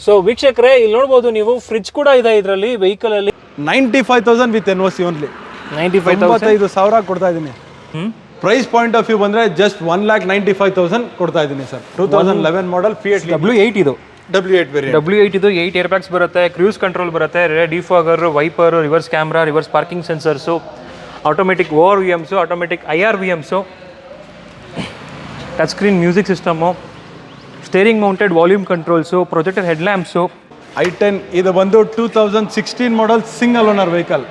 So ವೀಕ್ಷಕರೇ ಇಲ್ಲಿ ನೋಡಬಹುದು ನೀವು ಫ್ರಿಡ್ಜ್ ಕೂಡ ಇದೆ ಇದರಲ್ಲಿ ವೆಹಿಕಲ್ ಅಲ್ಲಿ 95,000 ವಿತ್ NOC ಓನ್ಲಿ 95,000 ಕೊಡ್ತಾ ಇದ್ದೀನಿ. ಪ್ರೈಸ್ ಪಾಯಿಂಟ್ ಆಫ್ ವ್ಯೂ ಬಂದ್ರೆ ಜಸ್ಟ್ 1,95,000 ಕೊಡ್ತಾ ಇದ್ದೀನಿ ಸರ್. 2011 ಮಾಡೆಲ್ Fiat W8 ಇದು W8 ವೇರಿಯಂಟ್. W8 ಇದು 8 ಏರ್ ಬ್ಯಾಗ್ಸ್ ಬರುತ್ತೆ, ಕ್ರೂಸ್ ಕಂಟ್ರೋಲ್ ಬರುತ್ತೆ, defogger, wiper, reverse camera, reverse parking sensors, automatic ORVMs, automatic IRVMs, touch screen music system, steering mounted volume controls, projector head lamps. i10 ಇದು ಬಂದು 2016 model single owner vehicle.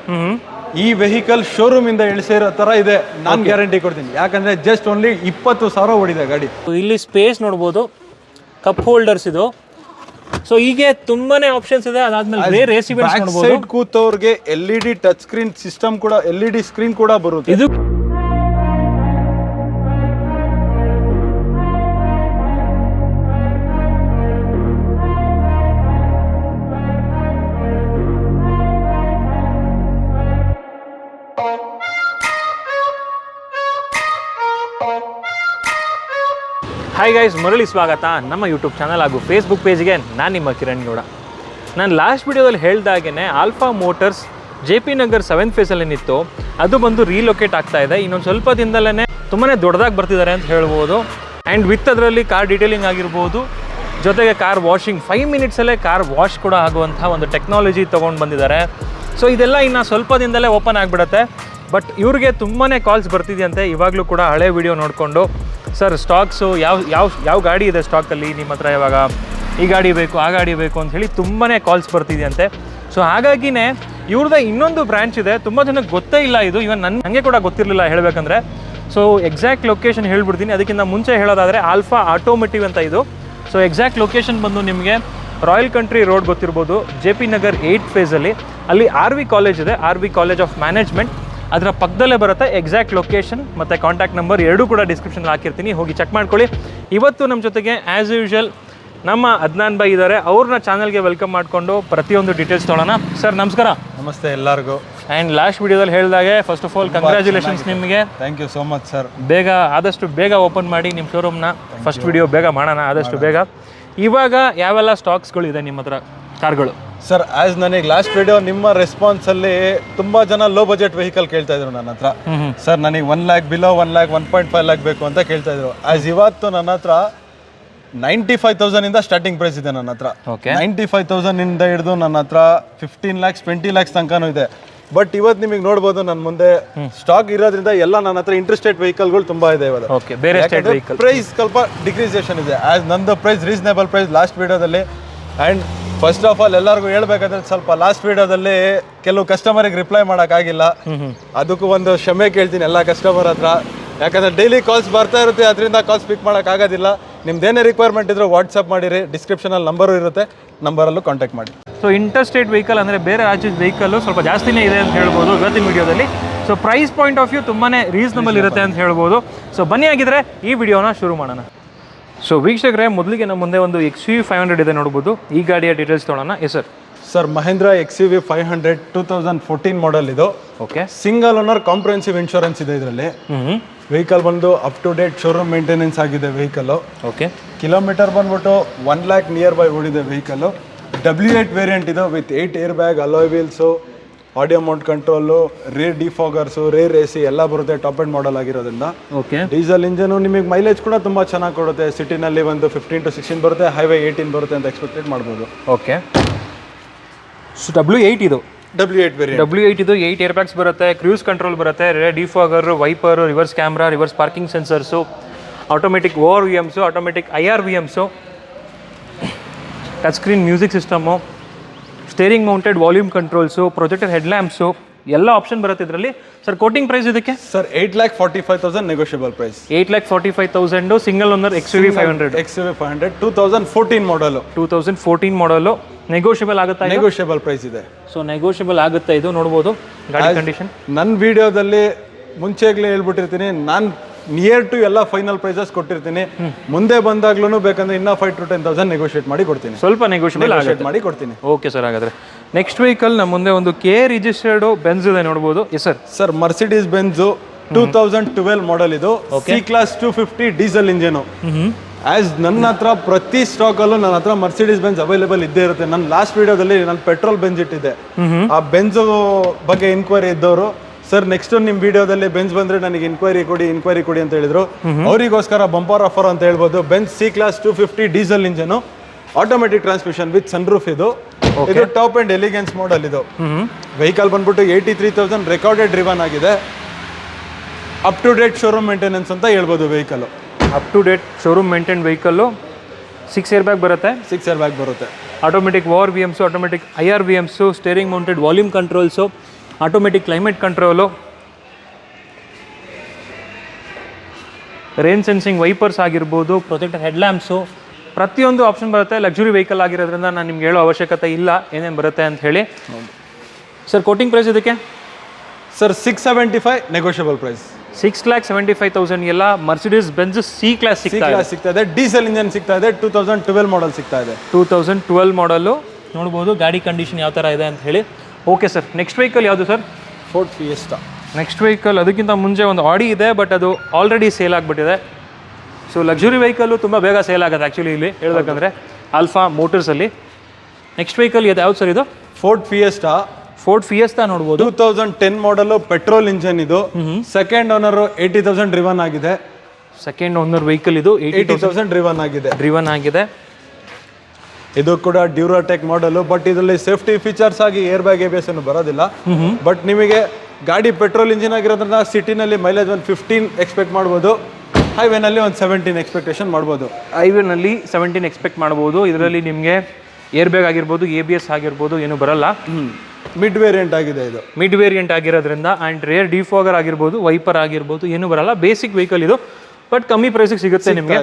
ಈ vehicle showroom ಇಂದ ಇಳಿಸಿರೋ ತರ ಇದೆ. ನಾನು guarantee ಕೊಡ್ತೀನಿ, ಯಾಕಂದ್ರೆ ಜಸ್ಟ್ ಓನ್ಲಿ 20,000 ಓಡಿದೆ ಗಾಡಿ. ಇಲ್ಲಿ ಸ್ಪೇಸ್ ನೋಡ್ಬೋದು, ಕಪ್ ಹೋಲ್ಡರ್ಸ್ ಇದು. ಸೊ ಹೀಗೆ ತುಂಬಾನೇ ಆಪ್ಷನ್ಸ್ ಇದೆ. ಅದಾದ್ಮೇಲೆ ರೇರ್ AC ವೆಂಟ್ಸ್ ನೋಡಬಹುದು. ಸೈಡ್ ಕೂತವ್ರಿಗೆ LED ಟಚ್ ಸ್ಕ್ರೀನ್ ಸಿಸ್ಟಮ್ ಕೂಡ LED ಸ್ಕ್ರೀನ್ ಕೂಡ ಬರುತ್ತೆ. ಇದು ಹಾಯ್ ಗೈಸ್, ಮರಳಿ ಸ್ವಾಗತ ನಮ್ಮ ಯೂಟ್ಯೂಬ್ ಚಾನಲ್ ಹಾಗೂ ಫೇಸ್ಬುಕ್ ಪೇಜ್ಗೆ. ನಾನು ನಿಮ್ಮ ಕಿರಣ್ ಗೌಡ. ನಾನು ಲಾಸ್ಟ್ ವಿಡಿಯೋದಲ್ಲಿ ಹೇಳ್ದಾಗೇ Alpha Motors JP Nagar 7th ಫೇಸಲ್ಲಿ ಏನಿತ್ತು ಅದು ಬಂದು ರೀಲೊಕೇಟ್ ಆಗ್ತಾ ಇದೆ. ಇನ್ನೊಂದು ಸ್ವಲ್ಪ ದಿನದಲ್ಲೇ ತುಂಬಾ ದೊಡ್ಡದಾಗಿ ಬರ್ತಿದ್ದಾರೆ ಅಂತ ಹೇಳ್ಬೋದು. ಆ್ಯಂಡ್ ವಿತ್ ಅದರಲ್ಲಿ ಕಾರ್ ಡೀಟೇಲಿಂಗ್ ಆಗಿರ್ಬೋದು, ಜೊತೆಗೆ ಕಾರ್ ವಾಷಿಂಗ್ 5 ಮಿನಿಟ್ಸಲ್ಲೇ ಕಾರ್ ವಾಶ್ ಕೂಡ ಆಗುವಂಥ ಒಂದು ಟೆಕ್ನಾಲಜಿ ತೊಗೊಂಡು ಬಂದಿದ್ದಾರೆ. ಸೊ ಇದೆಲ್ಲ ಇನ್ನು ಸ್ವಲ್ಪ ದಿನದಲ್ಲೇ ಓಪನ್ ಆಗಿಬಿಡುತ್ತೆ. ಬಟ್ ಇವ್ರಿಗೆ ತುಂಬಾ ಕಾಲ್ಸ್ ಬರ್ತಿದೆಯಂತೆ ಇವಾಗಲೂ ಕೂಡ. ಹಳೆ ವಿಡಿಯೋ ನೋಡಿಕೊಂಡು ಸರ್ ಸ್ಟಾಕ್ಸು ಯಾವ ಗಾಡಿ ಇದೆ ಸ್ಟಾಕಲ್ಲಿ ನಿಮ್ಮ ಹತ್ರ, ಇವಾಗ ಈ ಗಾಡಿ ಬೇಕು ಆ ಗಾಡಿ ಬೇಕು ಅಂತ ಹೇಳಿ ತುಂಬಾ ಕಾಲ್ಸ್ ಬರ್ತಿದೆಯಂತೆ. ಸೊ ಹಾಗಾಗಿನೇ ಇವ್ರದ್ದು ಇನ್ನೊಂದು ಬ್ರ್ಯಾಂಚ್ ಇದೆ, ತುಂಬ ಜನಕ್ಕೆ ಗೊತ್ತೇ ಇಲ್ಲ ಇದು. ಇವನ್ ನನಗೆ ಕೂಡ ಗೊತ್ತಿರಲಿಲ್ಲ ಹೇಳಬೇಕಂದ್ರೆ. ಸೊ ಎಕ್ಸಾಕ್ಟ್ ಲೊಕೇಶನ್ ಹೇಳ್ಬಿಡ್ತೀನಿ. ಅದಕ್ಕಿಂತ ಮುಂಚೆ ಹೇಳೋದಾದರೆ ಆಲ್ಫಾ ಆಟೋಮೋಟಿವ್ ಅಂತ ಇದು. ಸೊ ಎಕ್ಸಾಕ್ಟ್ ಲೊಕೇಶನ್ ಬಂದು ನಿಮಗೆ ರಾಯಲ್ ಕಂಟ್ರಿ ರೋಡ್ ಗೊತ್ತಿರ್ಬೋದು, JP ನಗರ್ 8th ಫೇಸಲ್ಲಿ. ಅಲ್ಲಿ RV ಕಾಲೇಜ್ ಇದೆ, RV ಕಾಲೇಜ್ ಆಫ್ ಮ್ಯಾನೇಜ್ಮೆಂಟ್. ಅದರ ಪಕ್ಕದಲ್ಲೇ ಬರುತ್ತೆ. ಎಕ್ಸಾಕ್ಟ್ ಲೊಕೇಶನ್ ಮತ್ತು ಕಾಂಟ್ಯಾಕ್ಟ್ ನಂಬರ್ ಎರಡೂ ಕೂಡ ಡಿಸ್ಕ್ರಿಪ್ಷನ್ ಹಾಕಿರ್ತೀನಿ, ಹೋಗಿ ಚೆಕ್ ಮಾಡ್ಕೊಳ್ಳಿ. ಇವತ್ತು ನಮ್ಮ ಜೊತೆಗೆ ಆ್ಯಸ್ ಯೂಶುವಲ್ ನಮ್ಮ ಅದ್ನಾನ್ ಭಾಯ್ ಇದ್ದಾರೆ. ಅವ್ರನ್ನ ಚಾನಲ್ಗೆ ವೆಲ್ಕಮ್ ಮಾಡಿಕೊಂಡು ಪ್ರತಿಯೊಂದು ಡೀಟೇಲ್ಸ್ ತೊಗೊಳ್ಳೋಣ. ಸರ್ ನಮಸ್ಕಾರ. ನಮಸ್ತೆ ಎಲ್ಲರಿಗೂ. ಆ್ಯಂಡ್ ಲಾಸ್ಟ್ ವಿಡಿಯೋದಲ್ಲಿ ಹೇಳಿದಾಗೆ ಫಸ್ಟ್ ಆಫ್ ಆಲ್ ಕಂಗ್ರ್ಯಾಚುಲೇಷನ್ಸ್ ನಿಮಗೆ. Thank you so much sir. ಆದಷ್ಟು ಬೇಗ ಓಪನ್ ಮಾಡಿ ನಿಮ್ಮ ಶೋರೂಮ್ನ. ಫಸ್ಟ್ ವಿಡಿಯೋ ಬೇಗ ಮಾಡೋಣ ಆದಷ್ಟು ಬೇಗ. ಇವಾಗ ಯಾವೆಲ್ಲ ಸ್ಟಾಕ್ಸ್ಗಳಿದೆ ನಿಮ್ಮ ಹತ್ರ ಕಾರ್ಗಳು? ಸರ್ ಆಸ್ ನನಗೆ ಲಾಸ್ಟ್ ವಿಡಿಯೋ ನಿಮ್ಮ ರೆಸ್ಪಾನ್ಸಲ್ಲಿ ತುಂಬ ಜನ ಲೋ ಬಜೆಟ್ ವೆಹಿಕಲ್ ಕೇಳ್ತಾ ಇದ್ರು ನನ್ನ ಹತ್ರ. ಸರ್ ನನಗೆ 1 lakh ಬಿಲೋ 1 lakh 1.5 lakh ಬೇಕು ಅಂತ ಕೇಳ್ತಾ ಇದ್ರು. ಆಸ್ ಇವತ್ತು ನನ್ನ ಹತ್ರ 95,000 ಇಂದ ಸ್ಟಾರ್ಟಿಂಗ್ ಪ್ರೈಸ್ ಇದೆ ನನ್ನ ಹತ್ರ. 95,000 ಇಂದ ಹಿಡಿದು ನನ್ನ ಹತ್ರ 15 lakhs 20 lakhs ತನಕನೂ ಇದೆ. ಬಟ್ ಇವತ್ತು ನಿಮಗೆ ನೋಡ್ಬೋದು ನನ್ನ ಮುಂದೆ ಸ್ಟಾಕ್ ಇರೋದ್ರಿಂದ ಎಲ್ಲ ನನ್ನ ಹತ್ರ ಇಂಟ್ರೆಸ್ಟೆಡ್ ವೆಹಿಕಲ್ಗಳು ತುಂಬಾ ಇದೆ. ಇವಾಗ ಪ್ರೈಸ್ ಸ್ವಲ್ಪ ಡಿಕ್ರೀಸೇಷನ್ ಇದೆ. ಆಸ್ ನಂದು ಪ್ರೈಸ್ ರೀಸನೇಬಲ್ ಪ್ರೈಸ್ ಲಾಸ್ಟ್ ವಿಡಿಯೋದಲ್ಲಿ. ಆ್ಯಂಡ್ ಫಸ್ಟ್ ಆಫ್ ಆಲ್ ಎಲ್ಲರಿಗೂ ಹೇಳ್ಬೇಕಾದ್ರೆ ಸ್ವಲ್ಪ ಲಾಸ್ಟ್ ವಿಡಿಯೋದಲ್ಲಿ ಕೆಲವು ಕಸ್ಟಮರಿಗೆ ರಿಪ್ಲೈ ಮಾಡೋಕ್ಕಾಗಿಲ್ಲ. ಅದಕ್ಕೂ ಒಂದು ಕ್ಷಮೆ ಕೇಳ್ತೀನಿ ಎಲ್ಲ ಕಸ್ಟಮರ್ ಹತ್ರ. ಯಾಕಂದರೆ ಡೈಲಿ ಕಾಲ್ಸ್ ಬರ್ತಾ ಇರುತ್ತೆ, ಅದರಿಂದ ಕಾಲ್ಸ್ ಪಿಕ್ ಮಾಡೋಕ್ಕಾಗೋದಿಲ್ಲ. ನಿಮ್ದೇನೇ ರಿಕ್ವೈರ್ಮೆಂಟ್ ಇದ್ರೂ ವಾಟ್ಸಪ್ ಮಾಡಿರಿ, ಡಿಸ್ಕ್ರಿಪ್ಷನಲ್ಲಿ ನಂಬರು ಇರುತ್ತೆ, ನಂಬರಲ್ಲೂ ಕಾಂಟ್ಯಾಕ್ಟ್ ಮಾಡಿ. ಸೊ ಇಂಟರ್ಸ್ಟೇಟ್ ವೆಹಿಕಲ್ ಅಂದರೆ ಬೇರೆ ರಾಜ್ಯದ ವೆಹಿಕಲ್ಲು ಸ್ವಲ್ಪ ಜಾಸ್ತಿನೇ ಇದೆ ಅಂತ ಹೇಳ್ಬೋದು ಇವತ್ತಿನ ವಿಡಿಯೋದಲ್ಲಿ. So price point of view ತುಂಬಾ ರೀಸನಬಲ್ ಇರುತ್ತೆ ಅಂತ ಹೇಳ್ಬೋದು. ಸೊ ಬನ್ನಿ ಆಗಿದ್ರೆ ಈ ವಿಡಿಯೋನ ಶುರು ಮಾಡೋಣ. ಸೊ ವೀಕ್ಷಕರೇ, ಮೊದಲಿಗೆ ನಮ್ಮ ಮುಂದೆ ಒಂದು XUV 500 ಇದೆ ನೋಡ್ಬೋದು. ಈ ಗಾಡಿಯ ಡೀಟೇಲ್ಸ್ ತೊಗೊಳ್ಳೋಣ. ಸರ್ ಮಹೇಂದ್ರ XUV 500 2014 ಮಾಡೆಲ್ ಇದು. Okay. Single owner comprehensive insurance ಇದೆ ಇದರಲ್ಲಿ. ವೆಹಿಕಲ್ ಬಂದು up to date showroom maintenance ಆಗಿದೆ ವೆಹಿಕಲ್ಲು. ಓಕೆ. ಕಿಲೋಮೀಟರ್ ಬಂದ್ಬಿಟ್ಟು 1 lakh ನಿಯರ್ ಬೈ ಓಡಿದೆ ವೆಹಿಕಲ್ಲು. W8 ವೇರಿಯಂಟ್ ಇದು with 8 air bag, alloy wheels, audio mount control, rear defoggers, rear AC ಎಲ್ಲ ಬರುತ್ತೆ. Top end model ಆಗಿರೋದ್ರಿಂದ. ಓಕೆ. ಡೀಸೆಲ್ ಇಂಜನು ನಿಮಗೆ mileage ಕೂಡ ತುಂಬ ಚೆನ್ನಾಗಿ ಕೊಡುತ್ತೆ. ಸಿಟಿನಲ್ಲಿ ಒಂದು 15 to 16 ಬರುತ್ತೆ, ಹೈವೇ 18 ಬರುತ್ತೆ ಅಂತ ಎಕ್ಸ್ಪೆಕ್ಟೆಡ್ ಮಾಡ್ಬೋದು. ಓಕೆ. ಸೊ W8 ಇದು W8 ವೇರಿಯಂಟ್. W8 ಇದು 8 ಏರ್ ಬ್ಯಾಗ್ಸ್ ಬರುತ್ತೆ, ಕ್ರೂಸ್ ಕಂಟ್ರೋಲ್ ಬರುತ್ತೆ, defogger, wiper, reverse camera, reverse parking sensors, automatic ORVMs, automatic IRVMs, touch screen music system, steering mounted volume controls, projector head lamps ಎಲ್ಲ option ಬರುತ್ತೆ ಇದರಲ್ಲಿ. Sir quoting price ಇದಕ್ಕೆ? Sir 8,45,000 negotiable price. 8,45,000 single owner XUV 500. XUV 500 2014 ಮಾಡಲು. 2014 ಮಾಡಲು. Negotiable ಆಗುತ್ತಾ? Negotiable price ಇದೆ. So negotiable ಆಗುತ್ತೆ ಇದು. ನೋಡ್ಬೋದು ಗಾಡಿ ಕಂಡೀಷನ್. ನನ್ನ ವಿಡಿಯೋದಲ್ಲಿ ಮುಂಚೆಗ್ಲೇ ಹೇಳ್ಬಿಟ್ಟಿರ್ತೀನಿ, ನಾನು ನಿಯರ್ ಟು ಎಲ್ಲ ಫೈನಲ್ ಪ್ರೈಸಸ್ ಕೊಟ್ಟಿರ್ತೀನಿ. ಮುಂದೆ ಬಂದಾಗ್ಲೂ ಬೇಕಂದ್ರೆ ಇನ್ನೂ 5,000 to 10,000 ನೆಗೋಷಿಯೇಟ್ ಮಾಡಿ ಕೊಡ್ತೀನಿ. ಸ್ವಲ್ಪ ನೆಗೋಷಿಯೇಟ್ ಮಾಡಿ ಕೊಡ್ತೀನಿ. Okay sir. ಹಾಗಾದ್ರೆ ನೆಕ್ಸ್ಟ್ ವೆಹಿಕಲ್ ನಮ್ಮ ಮುಂದೆ ಒಂದು K ರಿಜಿಸ್ಟರ್ಡ್ ಬೆನ್ಸ್ ಇದೆ ನೋಡ್ಬೋದು. ಸರ್ ಮರ್ಸಿಡೀಸ್ ಬೆನ್ಸ್ 2012 ಮಾಡೆಲ್ ಇದು. C class 250 diesel engine. As ನನ್ನ ಹತ್ರ ಪ್ರತಿ ಸ್ಟಾಕಲ್ಲೂ ನನ್ನ ಹತ್ರ ಮರ್ಸಿಡೀಸ್ ಬೆಂಜ್ ಅವೈಲೇಬಲ್ ಇದ್ದೇ ಇರುತ್ತೆ. ನನ್ನ ಲಾಸ್ಟ್ ವಿಡಿಯೋದಲ್ಲಿ ನಾನು ಪೆಟ್ರೋಲ್ ಬೆಂಜ್ ಇಟ್ಟಿದ್ದೆ. ಆ ಬೆಂಜು ಬಗ್ಗೆ ಇನ್ಕ್ವೈರಿ ಇದ್ದವರು ಸರ್ ನೆಕ್ಸ್ಟ್ ನಿಮ್ಮ ವಿಡಿಯೋದಲ್ಲಿ ಬೆಂಜ್ ಬಂದರೆ ನನಗೆ ಇನ್ಕ್ವೈರಿ ಕೊಡಿ ಅಂತ ಹೇಳಿದ್ರು. ಅವರಿಗೋಸ್ಕರ ಬಂಪರ್ ಆಫರ್ ಅಂತ ಹೇಳ್ಬೋದು. Benz C class 250 diesel engine, automatic transmission with sunroof. ಇದು ಟಾಪ್ ಅಂಡ್ ಎಲಿಗೆನ್ಸ್ ಮಾಡಲ್. ಇದು ವೆಹಿಕಲ್ ಬಂದ್ಬಿಟ್ಟು 83,000 ರೆಕಾರ್ಡೆಡ್ ಡ್ರಿವನ್ ಆಗಿದೆ. Up to date showroom maintenance ಅಂತ ಹೇಳ್ಬೋದು vehicle. Up to date showroom maintain vehicle. 6 air bag ಬರುತ್ತೆ. 6 air bag ಬರುತ್ತೆ. Automatic ORVMs, automatic IRVMs, steering mounted volume controls, automatic climate control, rain sensing wipers ಆಗಿರ್ಬೋದು, projector headlamps, ಪ್ರತಿಯೊಂದು option ಬರುತ್ತೆ. Luxury vehicle ಆಗಿರೋದ್ರಿಂದ ನಾನು ನಿಮ್ಗೆ ಹೇಳೋ ಅವಶ್ಯಕತೆ ಇಲ್ಲ ಏನೇನು ಬರುತ್ತೆ ಅಂತ ಹೇಳಿ. ಸರ್ ಕೋಟಿಂಗ್ ಪ್ರೈಸ್ ಇದಕ್ಕೆ ಸರ್ 675 ನೆಗೋಷಿಯಬಲ್ ಪ್ರೈಸ್. 6,75,000 ಎಲ್ಲ ಮರ್ಸಿಡೀಸ್ ಬೆಂಜ್ ಸಿ ಕ್ಲಾಸ್ ಸಿಗ್ತಾ ಇದೆ. ಡೀಸೆಲ್ ಇಂಜನ್ ಸಿಗ್ತಾ ಇದೆ. 2012 ಮಾಡಲ್ ಸಿಗ್ತಾ ಇದೆ. 2012 ಮಾಡಲು ನೋಡ್ಬೋದು. ಗಾಡಿ ಕಂಡೀಷನ್ ಯಾವ ಥರ ಇದೆ ಅಂತ ಹೇಳಿ. ಓಕೆ ಸರ್, ನೆಕ್ಸ್ಟ್ ವೆಹಿಕಲ್ ಯಾವುದು sir? Ford fiesta. Next vehicle ಅದಕ್ಕಿಂತ ಮುಂಚೆ ಒಂದು ಆಡಿ ಇದೆ, ಬಟ್ ಅದು ಆಲ್ರೆಡಿ ಸೇಲ್ ಆಗಿಬಿಟ್ಟಿದೆ. ಸೊ ಲಕ್ಸುರಿ ವೆಹಿಕಲ್ಲು ತುಂಬ ಬೇಗ ಸೇಲ್ ಆಗುತ್ತೆ ಆ್ಯಕ್ಚುಲಿ ಇಲ್ಲಿ ಹೇಳ್ಬೇಕಂದ್ರೆ ಆಲ್ಫಾ ಮೋಟರ್ಸಲ್ಲಿ. ನೆಕ್ಸ್ಟ್ ವೆಹಿಕಲ್ ಇದು ಯಾವ್ದು ಸರ್? ಇದು ಫೋರ್ಡ್ ಫಿಯೆಸ್ಟಾ. ಫೋರ್ಡ್ ಫಿಯೆಸ್ಟಾ ನೋಡ್ಬೋದು. 2010 ಮಾಡಲು ಪೆಟ್ರೋಲ್ ಇಂಜನ್. ಇದು ಸೆಕೆಂಡ್ ಓನರ್ 80,000 ಡ್ರಿವನ್ ಆಗಿದೆ. ಸೆಕೆಂಡ್ ಓನರ್ ವೆಹಿಕಲ್ ಇದು. 80,000 ಡ್ರಿವನ್ ಆಗಿದೆ. ಇದು ಕೂಡ ಡ್ಯೂರಾಟೆಕ್ ಮಾಡಲು. ಬಟ್ ಇದರಲ್ಲಿ ಸೇಫ್ಟಿ ಫೀಚರ್ಸ್ ಆಗಿ ಏರ್ ಬ್ಯಾಗ್ ABS ಏನು ಬರೋದಿಲ್ಲ. ಬಟ್ ನಿಮಗೆ ಗಾಡಿ ಪೆಟ್ರೋಲ್ ಇಂಜಿನ್ ಆಗಿರೋದ್ರಿಂದ ಸಿಟಿನಲ್ಲಿ ಮೈಲೇಜ್ ಒಂದು 15 ಎಕ್ಸ್ಪೆಕ್ಟ್ ಮಾಡ್ಬೋದು. ಹೈವೇನಲ್ಲಿ ಒಂದು 17 ಎಕ್ಸ್ಪೆಕ್ಟೇಷನ್ ಮಾಡ್ಬೋದು. ಹೈವೇನಲ್ಲಿ 17 ಎಕ್ಸ್ಪೆಕ್ಟ್ ಮಾಡ್ಬೋದು. ಇದರಲ್ಲಿ ನಿಮಗೆ ಏರ್ ಬ್ಯಾಗ್ ಆಗಿರ್ಬೋದು, ABS ಆಗಿರ್ಬೋದು ಏನು ಬರಲ್ಲ. ಮಿಡ್ ವೇರಿಯಂಟ್ ಆಗಿದೆ. ಇದು ಮಿಡ್ ವೇರಿಯಂಟ್ ಆಗಿರೋದ್ರಿಂದ ಆ್ಯಂಡ್ ರೇರ್ ಡಿಫಾಗರ್ ಆಗಿರ್ಬೋದು, ವೈಪರ್ ಆಗಿರ್ಬೋದು ಏನು ಬರಲ್ಲ. ಬೇಸಿಕ್ ವೆಹಿಕಲ್ ಇದು, ಬಟ್ ಕಮ್ಮಿ ಪ್ರೈಸಿಗೆ ಸಿಗುತ್ತೆ ನಿಮಗೆ.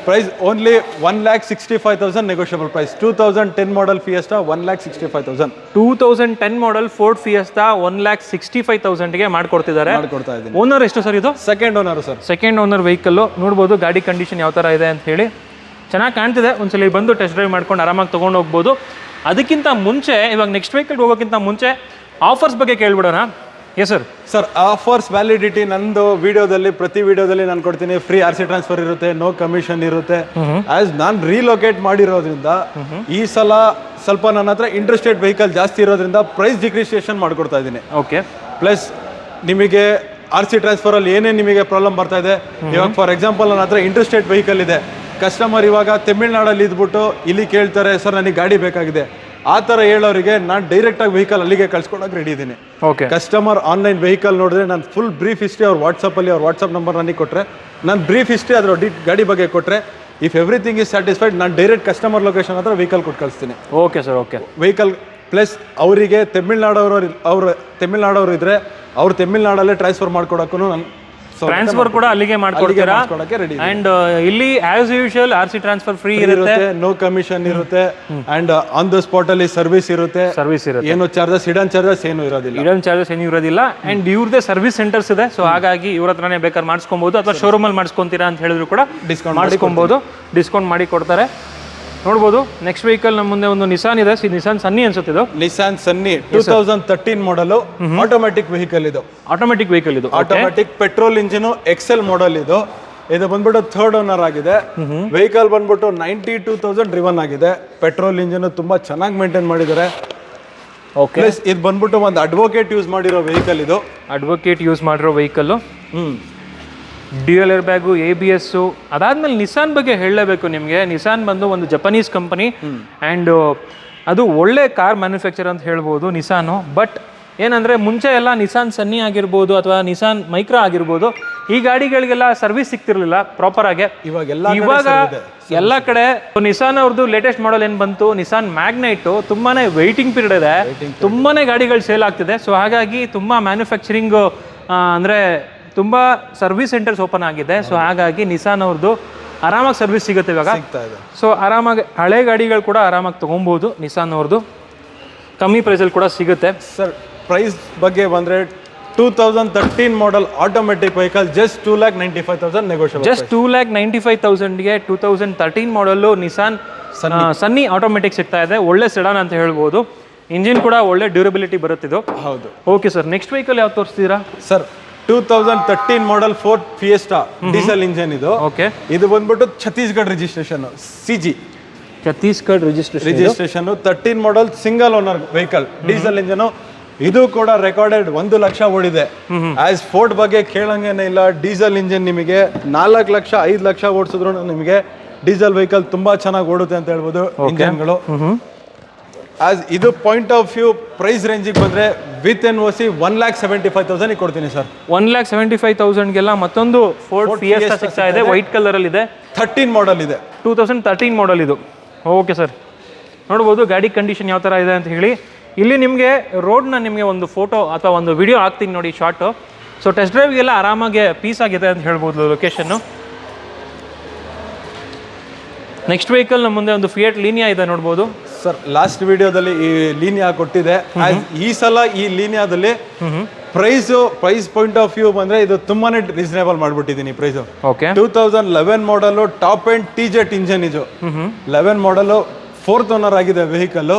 Price only 1,65,000 negotiable price. 2010 model Fiesta 1,65,000. 2010 model Ford Fiesta 1,65,000ಗೆ ಮಾಡ್ಕೊಡ್ತಿದ್ದಾರೆ. ಓನರ್ ಎಷ್ಟು ಸರ್ ಇದು? Second owner sir. Second owner vehicle. ನೋಡ್ಬೋದು ಗಾಡಿ ಕಂಡೀಷನ್ ಯಾವ ಥರ ಇದೆ ಅಂತ ಹೇಳಿ. ಚೆನ್ನಾಗಿ ಕಾಣ್ತಿದೆ. ಒಂದ್ಸಲ ಬಂದು ಟೆಸ್ಟ್ ಡ್ರೈವ್ ಮಾಡ್ಕೊಂಡು ಆರಾಮಾಗಿ ತೊಗೊಂಡು ಹೋಗ್ಬೋದು. ಅದಕ್ಕಿಂತ ಮುಂಚೆ ಇವಾಗ ನೆಕ್ಸ್ಟ್ ವೆಹಿಕಲ್ಗೆ ಹೋಗೋಕ್ಕಿಂತ ಮುಂಚೆ ಆಫರ್ಸ್ ಬಗ್ಗೆ ಕೇಳ್ಬಿಡೋಣ. Yes sir. Sir offers validity ನಂದು ಪ್ರತಿ ವಿಡಿಯೋದಲ್ಲಿ ನಾನು ಕೊಡ್ತೀನಿ. ಫ್ರೀ RC ಟ್ರಾನ್ಸ್ಫರ್ ಇರುತ್ತೆ, ನೋ ಕಮಿಷನ್ ಇರುತ್ತೆ. ಆಸ್ ನಾನು ರೀಲೊಕೇಟ್ ಮಾಡಿರೋದ್ರಿಂದ ಈ ಸಲ ಸ್ವಲ್ಪ ನನ್ನ ಹತ್ರ ಇಂಟ್ರೆಸ್ಟೆಡ್ ವೆಹಿಕಲ್ ಜಾಸ್ತಿ ಇರೋದ್ರಿಂದ ಪ್ರೈಸ್ ಡಿಕ್ರಿಸಿಯೇಷನ್ ಮಾಡ್ಕೊಡ್ತಾ ಇದ್ದೀನಿ. ಓಕೆ. ಪ್ಲಸ್ ನಿಮಗೆ RC ಟ್ರಾನ್ಸ್ಫರಲ್ಲಿ ಏನೇ ನಿಮಗೆ ಪ್ರಾಬ್ಲಮ್ ಬರ್ತಾ ಇದೆ, ಇವಾಗ ಫಾರ್ ಎಕ್ಸಾಂಪಲ್ ನನ್ನ ಹತ್ರ ಇಂಟ್ರೆಸ್ಟೆಡ್ ವೆಹಿಕಲ್ ಇದೆ. ಕಸ್ಟಮರ್ ಇವಾಗ ತಮಿಳ್ನಾಡಲ್ಲಿ ಇದ್ಬಿಟ್ಟು ಇಲ್ಲಿ ಕೇಳ್ತಾರೆ ಸರ್ ನನಗೆ ಗಾಡಿ ಬೇಕಾಗಿದೆ. ಆ ಥರ ಹೇಳೋರಿಗೆ ನಾನು ಡೈರೆಕ್ಟಾಗಿ ವೆಹಿಕಲ್ ಅಲ್ಲಿಗೆ ಕಳ್ಸ್ಕೊಡೋಕೆ ರೆಡಿ ಇದ್ದೀನಿ. ಓಕೆ. ಕಸ್ಟಮರ್ ಆನ್ಲೈನ್ ವೆಹಿಕಲ್ ನೋಡಿದ್ರೆ ನಾನು ಫುಲ್ ಬ್ರೀಫ್ ಹಿಸ್ಟ್ರಿ ಅವ್ರ ವಾಟ್ಸಪ್ ನಂಬರ್ ನನಗೆ ಕೊಟ್ಟರೆ, ನಾನು ಬ್ರೀಫ್ ಹಿಸ್ಟ್ರಿ ಅದರ ಗಾಡಿ ಬಗ್ಗೆ ಕೊಟ್ಟರೆ, ಇಫ್ ಎವ್ರಿಥಿಂಗ್ ಈಸ್ ಸ್ಯಾಟಿಸ್ಫೈಡ್ ನಾನು ಡೈರೆಕ್ಟ್ ಕಸ್ಟಮರ್ ಲೊಕೇಶನ್ ಹತ್ರ ವೆಹಿಕಲ್ ಕೊಟ್ಟು ಕಳಿಸ್ತೀನಿ. Okay sir. Okay. Vehicle plus ಅವರಿಗೆ ತಮಿಳ್ನಾಡವರು ಇದ್ದರೆ ಅವ್ರು ತಮಿಳ್ನಾಡಲ್ಲೇ ಟ್ರಾನ್ಸ್ಫರ್ ಮಾಡ್ಕೊಡೋಕ್ಕೂ ನಾನು ಟ್ರಾನ್ಸ್ಫರ್ ಕೂಡ ಅಲ್ಲಿಗೆ ಮಾಡ್ಕೊಡ್ತೀರಾ. ಅಂಡ್ ಇಲ್ಲಿ as usual RC transfer free ಇರುತ್ತೆ, ನೋ ಕಮಿಷನ್ ಇರುತ್ತೆ. ಅಂಡ್ ಆನ್ ದ ಸ್ಪಾಟ್ ಅಲ್ಲಿ ಸರ್ವಿಸ್ ಇರುತ್ತೆ. ಏನು ಚಾರ್ಜಸ್ ಹಿಡನ್ ಚಾರ್ಜಸ್ ಏನು ಇರೋದಿಲ್ಲ. ಅಂಡ್ ಇವ್ರದೇ ಸರ್ವಿಸ್ ಸೆಂಟರ್ಸ್ ಇದೆ. ಸೊ ಹಾಗಾಗಿ ಇವ್ರ ಹತ್ರನೇ ಬೇಕಾದ್ರೆ ಮಾಡಿಸ್ಕೊಬಹುದು, ಅಥವಾ ಶೋರೂಮ್ ಅಲ್ಲಿ ಮಾಡಿಸ್ಕೊಂತೀರಾ ಅಂತ ಹೇಳಿದ್ರು ಕೂಡ ಡಿಸ್ಕೌಂಟ್ ಮಾಡಿ ಕೊಡ್ತಾರೆ. ನೋಡ್ಬೋದು ನೆಕ್ಸ್ಟ್ ವೆಹಿಕಲ್ ನಮ್ಮ ಮುಂದೆ ಒಂದು ನಿಸಾನ್ ಇದೆ. ನಿಸಾನ್ ಸನ್ನಿ ಅನ್ಸುತ್ತೆ ಇದು. ನಿಸಾನ್ ಸನ್ನಿ 2013 ಮಾಡಲು ಆಟೋಮೆಟಿಕ್ ವೆಹಿಕಲ್. ಇದು ಆಟೋಮೆಟಿಕ್ ಪೆಟ್ರೋಲ್ ಇಂಜಿನ್ XL ಮಾಡಲ್. ಇದು ಬಂದ್ಬಿಟ್ಟು ಥರ್ಡ್ ಓನರ್ ಆಗಿದೆ. ವೆಹಿಕಲ್ ಬಂದ್ಬಿಟ್ಟು 92,000 ಡ್ರಿವನ್ ಆಗಿದೆ. ಪೆಟ್ರೋಲ್ ಇಂಜಿನ್ ತುಂಬಾ ಚೆನ್ನಾಗಿ ಮೇಂಟೈನ್ ಮಾಡಿದ್ದಾರೆ. ಪ್ಲಸ್ ಇದು ಬಂದ್ಬಿಟ್ಟು ಒಂದು ಅಡ್ವೊಕೇಟ್ ಯೂಸ್ ಮಾಡಿರೋ vehicle. Dual air bag, ABS. ಅದಾದ್ಮೇಲೆ ನಿಸಾನ್ ಬಗ್ಗೆ ಹೇಳಲೇಬೇಕು ನಿಮಗೆ. ನಿಸಾನ್ ಬಂದು ಒಂದು ಜಪಾನೀಸ್ ಕಂಪನಿ ಆ್ಯಂಡ್ ಅದು ಒಳ್ಳೆ ಕಾರ್ ಮ್ಯಾನುಫ್ಯಾಕ್ಚರ್ ಅಂತ ಹೇಳ್ಬೋದು ನಿಸಾನು. ಬಟ್ ಏನಂದರೆ ಮುಂಚೆ ಎಲ್ಲ ನಿಸಾನ್ ಸನ್ನಿ ಆಗಿರ್ಬೋದು ಅಥವಾ ನಿಸಾನ್ ಮೈಕ್ರಾ ಆಗಿರ್ಬೋದು, ಈ ಗಾಡಿಗಳಿಗೆಲ್ಲ ಸರ್ವಿಸ್ ಸಿಗ್ತಿರ್ಲಿಲ್ಲ ಪ್ರಾಪರಾಗಿ. ಇವಾಗ ಎಲ್ಲ ಕಡೆ ನಿಸಾನ್ ಅವ್ರದ್ದು ಲೇಟೆಸ್ಟ್ ಮಾಡಲ್ ಏನು ಬಂತು, ನಿಸಾನ್ ಮ್ಯಾಗ್ನೈಟು, ತುಂಬಾ ವೆಯ್ಟಿಂಗ್ ಪೀರಿಯಡ್ ಇದೆ, ತುಂಬಾ ಗಾಡಿಗಳು ಸೇಲ್ ಆಗ್ತಿದೆ. ಸೊ ಹಾಗಾಗಿ ತುಂಬ ಮ್ಯಾನುಫ್ಯಾಕ್ಚರಿಂಗ್ ಅಂದರೆ ತುಂಬ ಸರ್ವಿಸ್ ಸೆಂಟರ್ಸ್ ಓಪನ್ ಆಗಿದೆ. ಸೊ ಹಾಗಾಗಿ ನಿಸಾನ್ ಅವ್ರದ್ದು ಆರಾಮಾಗಿ ಸರ್ವಿಸ್ ಸಿಗುತ್ತೆ ಇವಾಗ. ಸೊ ಆರಾಮಾಗಿ ಹಳೆ ಗಾಡಿಗಳು ಕೂಡ ಆರಾಮಾಗಿ ತೊಗೊಬೋದು. ನಿಸಾನ್ ಅವ್ರದ್ದು ಕಮ್ಮಿ ಪ್ರೈಸಲ್ಲಿ ಕೂಡ ಸಿಗುತ್ತೆ. ಸರ್ ಪ್ರೈಸ್ ಬಗ್ಗೆ ಬಂದರೆ 2013 model automatic vehicle just 2,95,000 negotiable. Just 2,95,000ಗೆ 2013 ಮಾಡಲ್ಲು ನಿಸಾನ್ ಸನ್ನಿ ಆಟೋಮೆಟಿಕ್ ಸಿಗ್ತಾ ಇದೆ. ಒಳ್ಳೆ ಸೆಡಾನ್ ಅಂತ ಹೇಳ್ಬೋದು. ಇಂಜಿನ್ ಕೂಡ ಒಳ್ಳೆ ಡ್ಯೂರಬಿಲಿಟಿ ಬರುತ್ತಿದ್ದು. ಹೌದು. ಓಕೆ ಸರ್, ನೆಕ್ಸ್ಟ್ ವೆಹಿಕಲ್ ಯಾವ್ದು ತೋರಿಸ್ತೀರಾ ಸರ್? 2013 ಮಾಡಲ್ ಫೋರ್ಡ್ ಫಿಯೆಸ್ಟಾ ಡೀಸೆಲ್ ಇಂಜಿನ್ ಇದು. ಓಕೆ, ಇದು ಬಂದ್ಬಿಟ್ಟು Chhattisgarh registration, CG Chhattisgarh registration. 13 model single owner vehicle, diesel engine. ಇದು ಕೂಡ ರೆಕಾರ್ಡೆಡ್ 1 ಲಕ್ಷ ಓಡಿದೆ. ಆಸ್ ಫೋರ್ಡ್ ಬಗ್ಗೆ ಕೇಳಂಗೇನೆ ಇಲ್ಲ. ಡೀಸೆಲ್ ಇಂಜಿನ್ ನಿಮಗೆ 4 ಲಕ್ಷ 5 ಲಕ್ಷ ಓಡಿಸಿದ್ರು ನಿಮಗೆ ಡೀಸೆಲ್ ವೆಹಿಕಲ್ ತುಂಬಾ ಚೆನ್ನಾಗಿ ಓಡುತ್ತೆ ಅಂತ ಹೇಳ್ಬೋದು ಇಂಜಿನ್ಗಳು. ಆಸ್ ಇದು ಪಾಯಿಂಟ್ ಆಫ್ ವ್ಯೂ ಪ್ರೈಸ್ ರೇಂಜಿಗೆ ಬಂದ್ರೆ ವಿತ್ NOC 1,75,000 ಕೊಡ್ತೀನಿ ಸರ್. 1,75,000ಗೆಲ್ಲ ಮತ್ತೊಂದು ಫೋರ್ಡ್ ಫಿಯೆಸ್ಟಾ ಸಿಗ್ತಾ ಇದೆ, ವೈಟ್ ಕಲರ್ ಅಲ್ಲಿ ಇದೆ. 13 ಮಾಡಲ್ ಇದೆ, 2013 ಮಾಡಲ್ ಇದು. ಓಕೆ ಸರ್, ನೋಡ್ಬೋದು ಗಾಡಿ ಕಂಡೀಷನ್ ಯಾವ ಥರ ಇದೆ ಅಂತ ಹೇಳಿ. ಇಲ್ಲಿ ನಿಮಗೆ ರೋಡ್ನ ನಿಮಗೆ ಒಂದು ಫೋಟೋ ಅಥವಾ ಒಂದು ವಿಡಿಯೋ ಹಾಕ್ತೀನಿ ನೋಡಿ, ಶಾರ್ಟು. ಸೊ ಟೆಸ್ಟ್ ಡ್ರೈವ್ಗೆಲ್ಲ ಆರಾಮಾಗಿ ಪೀಸ್ ಆಗಿದೆ ಅಂತ ಹೇಳ್ಬೋದು ಲೊಕೇಶನ್ನು. ನೆಕ್ಸ್ಟ್ ವೆಹಿಕಲ್ ನಮ್ಮ ಮುಂದೆ ಒಂದು ಫಿಯಟ್ ಲೀನಿಯಾ ಇದೆ ನೋಡ್ಬೋದು ಸರ್. ಲಾಸ್ಟ್ ವಿಡಿಯೋದಲ್ಲಿ ಈ ಲೀನಿಯಾ ಕೊಟ್ಟಿದೆ. ಈ ಸಲ ಈ ಲೀನಿಯಾದಲ್ಲಿ ಪ್ರೈಸ್ ಪಾಯಿಂಟ್ ಆಫ್ ವ್ಯೂ ಬಂದ್ರೆ ಇದು ತುಂಬಾನೇ ರೀಸನೇಬಲ್ ಮಾಡ್ಬಿಟ್ಟಿದ್ದೀನಿ price. Okay, 2011 model top end TZ engine ಇದು. 11 ಮಾಡಲ್ 4th ಓನರ್ ಆಗಿದೆ vehicle.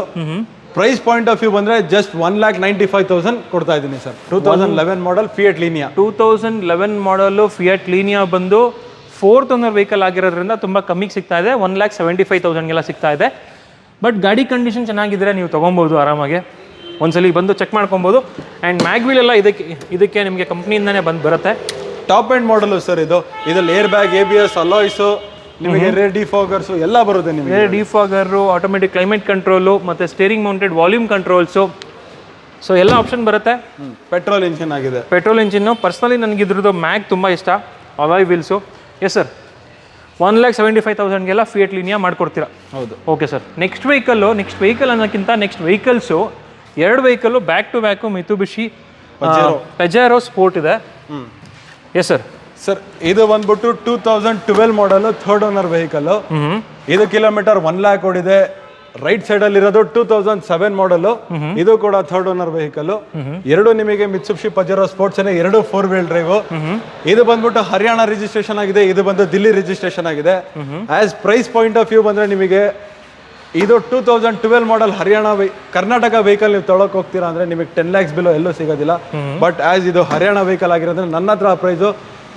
Price point of view ಬಂದ್ರೆ ಜಸ್ಟ್ 1,95,000 ಕೊಡ್ತಾ ಇದ್ದೀನಿ ಸರ್. 2011 ಮಾಡಲ್ ಫಿಯಟ್ ಲೀನಿಯಾ. 2011 ಮಾಡಲು ಫಿಯಟ್ ಲೀನಿಯಾ ಬಂದು 4th ಓನರ್ ವೆಹಿಕಲ್ ಆಗಿರೋದ್ರಿಂದ ತುಂಬ ಕಮ್ಮಿಗೆ ಸಿಗ್ತಾ ಇದೆ. 1,75,000ಗೆಲ್ಲ ಸಿಗ್ತಾ ಇದೆ. ಬಟ್ ಗಾಡಿ ಕಂಡೀಷನ್ ಚೆನ್ನಾಗಿದ್ರೆ ನೀವು ತೊಗೊಬೋದು ಆರಾಮಾಗಿ. ಒಂದ್ಸಲಿ ಬಂದು ಚೆಕ್ ಮಾಡ್ಕೊಬೋದು. ಆ್ಯಂಡ್ ಮ್ಯಾಗ್ವೀಲ್ ಎಲ್ಲ ಇದಕ್ಕೆ ನಿಮಗೆ ಕಂಪ್ನಿಯಿಂದನೇ ಬರುತ್ತೆ. ಟಾಪ್ ಎಂಡ್ ಮಾಡಲು ಸರ್ ಇದು. ಇದ್ರಲ್ಲಿ ಏರ್ ಬ್ಯಾಗ್, ABS, ಅಲಾಯ್ಸು, ನಿಮಗೆ ರೇರ್ ಡಿಫಾಗರ್ಸು ಎಲ್ಲ ಬರುತ್ತೆ ನಿಮಗೆ. Rear defogger, automatic climate control, ಮತ್ತು steering mounted volume controls, so ಎಲ್ಲ ಆಪ್ಷನ್ ಬರುತ್ತೆ. ಪೆಟ್ರೋಲ್ ಇಂಜಿನ್ ಆಗಿದೆ. ಪೆಟ್ರೋಲ್ ಇಂಜಿನ್ನು. ಪರ್ಸ್ನಲಿ ನನಗೆ ಇದ್ರದ್ದು ಮ್ಯಾಗ್ ತುಂಬ ಇಷ್ಟ, ಅಲಾಯ್ ವೀಲ್ಸು. ಎಸ್ ಸರ್, 1,75,000ಗೆಲ್ಲ ಫಿಯಟ್ ಲೀನಿಯಾ ಮಾಡ್ಕೊಡ್ತೀರಾ? ಹೌದು. ಓಕೆ ಸರ್, ನೆಕ್ಸ್ಟ್ ವೆಹಿಕಲ್ ಅನ್ನೋಕ್ಕಿಂತ next vehicles 2 vehicle back to back Mitsubishi Pajero Sport ಇದೆ. Yes sir. ಸರ್, ಇದು ಬಂದ್ಬಿಟ್ಟು 2012 ಮಾಡಲ್ 3rd ಓನರ್ ವೆಹಿಕಲ್. ಇದು ಕಿಲೋಮೀಟರ್ 1 lakh ಓಡಿದೆ. ರೈಟ್ ಸೈಡ್ ಅಲ್ಲಿ ಇರೋದು 2007 ಮಾಡಲ್. ಇದು ಕೂಡ 3rd ಓನರ್ ವೆಹಿಕಲ್. ಎರಡು ನಿಮಗೆ ಮಿತ್ಸುಬಿಷಿ ಪಜೆರೋ ಸ್ಪೋರ್ಟ್ಸ್ 2 4-wheel ಡ್ರೈವ್. ಇದು ಬಂದ್ಬಿಟ್ಟು ಹರಿಯಾಣ ರಿಜಿಸ್ಟ್ರೇಷನ್ ಆಗಿದೆ, ಇದು ಬಂದು ದಿಲ್ಲಿ ರಿಜಿಸ್ಟ್ರೇಷನ್ ಆಗಿದೆ. As price point of view ಬಂದ್ರೆ ನಿಮಗೆ ಇದು 2012 ಮಾಡಲ್ ಕರ್ನಾಟಕ ವೆಹಿಕಲ್ ನೀವು ತೊಳಕ್ ಹೋಗ್ತೀರಾ ಅಂದ್ರೆ ನಿಮಗೆ 10 lakhs ಬಿಲೋ ಎಲ್ಲೂ ಸಿಗೋದಿಲ್ಲ. ಬಟ್ ಆಸ್ ಇದು ಹರಿಯಾಣ ವೆಹಿಕಲ್ ಆಗಿರೋದ್ರೆ ನನ್ನ ಹತ್ರ ಪ್ರೈಸು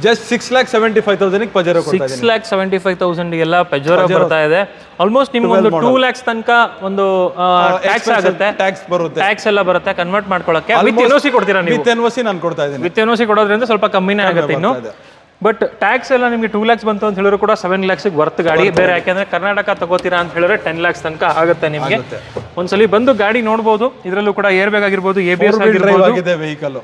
ಜಸ್ಟ್ 6,75,000 ಪಜೆರೋ ಕೊಡ್ತಾ ಇದ್ದೀನಿ. 6,75,000ಗೆಲ್ಲ ಪಜೆರೋ ಬರ್ತಾ ಇದೆ. ಆಲ್ಮೋಸ್ಟ್ ನಿಮ್ಗೆ ಒಂದು 2 lakhs ತನಕ ಒಂದು ಟ್ಯಾಕ್ಸ್ ಆಗುತ್ತೆ, ಟ್ಯಾಕ್ಸ್ ಬರುತ್ತೆ, ಟ್ಯಾಕ್ಸ್ ಎಲ್ಲ ಬರುತ್ತೆ ಕನ್ವರ್ಟ್ ಮಾಡ್ಕೊಳ್ಳೋಕೆ. ವಿತ್ NOC ಕೊಡ್ತೀರಾ ನೀವು? ವಿತ್ NOC ನಾನು ಕೊಡ್ತಾ ಇದ್ದೀನಿ. ವಿತ್ NOC ಕೊಡೋದ್ರಿಂದ ಸ್ವಲ್ಪ ಕಮ್ಮಿನೇ ಆಗುತ್ತೆ ಇನ್ನು. ಬಟ್ ಟ್ಯಾಕ್ಸ್ ಎಲ್ಲ ನಿಮಗೆ 2 lakhs ಬಂತು ಅಂತ ಹೇಳಿದ್ರು ಕೂಡ 7 lakhsಗೆ ವರ್ತ್ ಗಾಡಿ. ಬೇರೆ ಯಾಕೆಂದ್ರೆ ಕರ್ನಾಟಕ ತಗೋತೀರಾ ಅಂತ ಹೇಳಿದ್ರೆ 10 lakhs ತನಕ ಆಗುತ್ತೆ ನಿಮಗೆ. ಒಂದ್ಸಲಿ ಬಂದು ಗಾಡಿ ನೋಡ್ಬೋದು. ಇದರಲ್ಲೂ ಕೂಡ ಏರ್ ಬ್ಯಾಗ್ ಆಗಿರ್ಬೋದು, ABS ಆಗಿರ್ಬೋದು. ವೆಹಿಕಲ್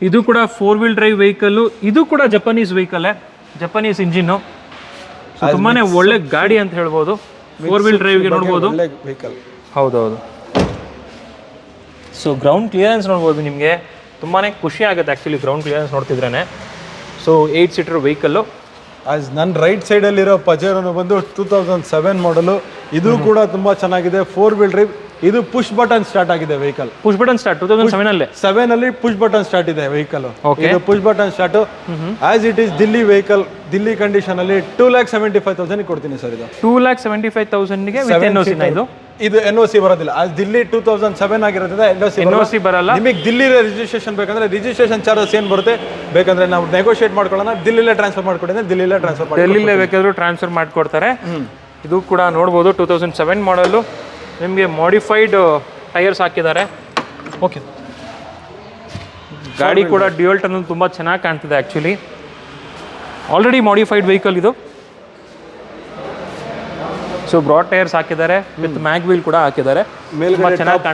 ಇದು ಕೂಡ 4-wheel ಡ್ರೈವ್ ವೆಹಿಕಲ್. ಇದು ಕೂಡ ಜಪಾನೀಸ್ ವೆಹಿಕಲ್, ಜಪಾನೀಸ್ ಇಂಜಿನ್ನು. ತುಂಬಾನೇ ಒಳ್ಳೆ ಗಾಡಿ ಅಂತ ಹೇಳ್ಬೋದು. 4-wheel ಡ್ರೈವ್ಗೆ ನೋಡ್ಬೋದು. ಹೌದೌದು. ಸೊ ಗ್ರೌಂಡ್ ಕ್ಲಿಯರೆನ್ಸ್ ನೋಡ್ಬೋದು ನಿಮಗೆ. ತುಂಬಾನೇ ಖುಷಿ ಆಗುತ್ತೆ ಆ್ಯಕ್ಚುಲಿ ಗ್ರೌಂಡ್ ಕ್ಲಿಯರೆನ್ಸ್ ನೋಡ್ತಿದ್ರೇನೆ. So 8-seater vehicle. ಆಸ್ ನನ್ನ ರೈಟ್ ಸೈಡಲ್ಲಿರೋ ಪಜೆರೋನು ಬಂದು 2007 ಮಾಡಲು. ಇದು ಕೂಡ ತುಂಬ ಚೆನ್ನಾಗಿದೆ, 4-wheel ಡ್ರೈವ್. ಇದು ಪುಷ್ ಬಟನ್ ಸ್ಟಾರ್ಟ್ ಆಗಿದೆ ವೆಹಿಕಲ್. ಪುಷ್ ಬಟನ್ ಸ್ಟಾರ್ಟ್ 2007 ಅಲ್ಲಿ ಪುಷ್ ಬಟನ್ ಸ್ಟಾರ್ಟ್ ಇದೆ ವೆಹಿಕಲ್. ಇದು push button start. As it is Delhi vehicle, Delhi condition ಅಲ್ಲಿ 2,75,000 ಕೊಡ್ತೀನಿ ಸರ್. ಇದು 2,75,000ಗೆ ವಿತ್ NOC ನ ಇದು. ಇದು NOC ಬರೋದಿಲ್ಲ. ಆಸ್ ದಿಲ್ಲಿ 2007 ಆಗಿರೋದ್ರಿಂದ NOC ಬರಲ್ಲ. ನಿಮಗೆ ದಿಲ್ಲಿ ರಿಜಿಸ್ಟ್ರೇಷನ್ ಬೇಕಂದ್ರೆ ರಿಜಿಸ್ಟ್ರೇಷನ್ ಚಾರ್ಜಸ್ ಏನು ಬರುತ್ತೆ ಬೇಕಂದ್ರೆ ನಾವು ನೆಗೋಷಿಯೇಟ್ ಮಾಡ್ಕೊಳ್ಳೋಣ. ದಿಲ್ಲಿಲೇ ಟ್ರಾನ್ಸ್ಫರ್ ಮಾಡ್ಕೊಡಿದ್ರೆ ದಿಲ್ಲಿಲೇ ಟ್ರಾನ್ಸ್ಫರ್ ಮಾಡಿ, ಡೆಲ್ಲಿಲೇ ಬೇಕಾದ್ರೂ ಟ್ರಾನ್ಸ್ಫರ್ ಮಾಡ್ಕೊಡ್ತಾರೆ. ಇದು ಕೂಡ ನೋಡ್ಬೋದು 2007 ಮಾಡಲು. ನಿಮಗೆ ಮಾಡಿಫೈಡ್ ಟೈರ್ಸ್ ಹಾಕಿದ್ದಾರೆ. ಓಕೆ, ಗಾಡಿ ಕೂಡ ಡ್ಯುಯಲ್ ಟನಲ್ ತುಂಬ ಚೆನ್ನಾಗಿ ಕಾಣ್ತಿದೆ ಆ್ಯಕ್ಚುಲಿ. ಆಲ್ರೆಡಿ ಮಾಡಿಫೈಡ್ ವೆಹಿಕಲ್ ಇದು. ಸೊ ಬ್ರಾಡ್ ಟೈರ್ಸ್ ಹಾಕಿದ್ದಾರೆ, ವಿತ್ ಮ್ಯಾಗ್ ವೀಲ್ ಕೂಡ ಹಾಕಿದ್ದಾರೆ.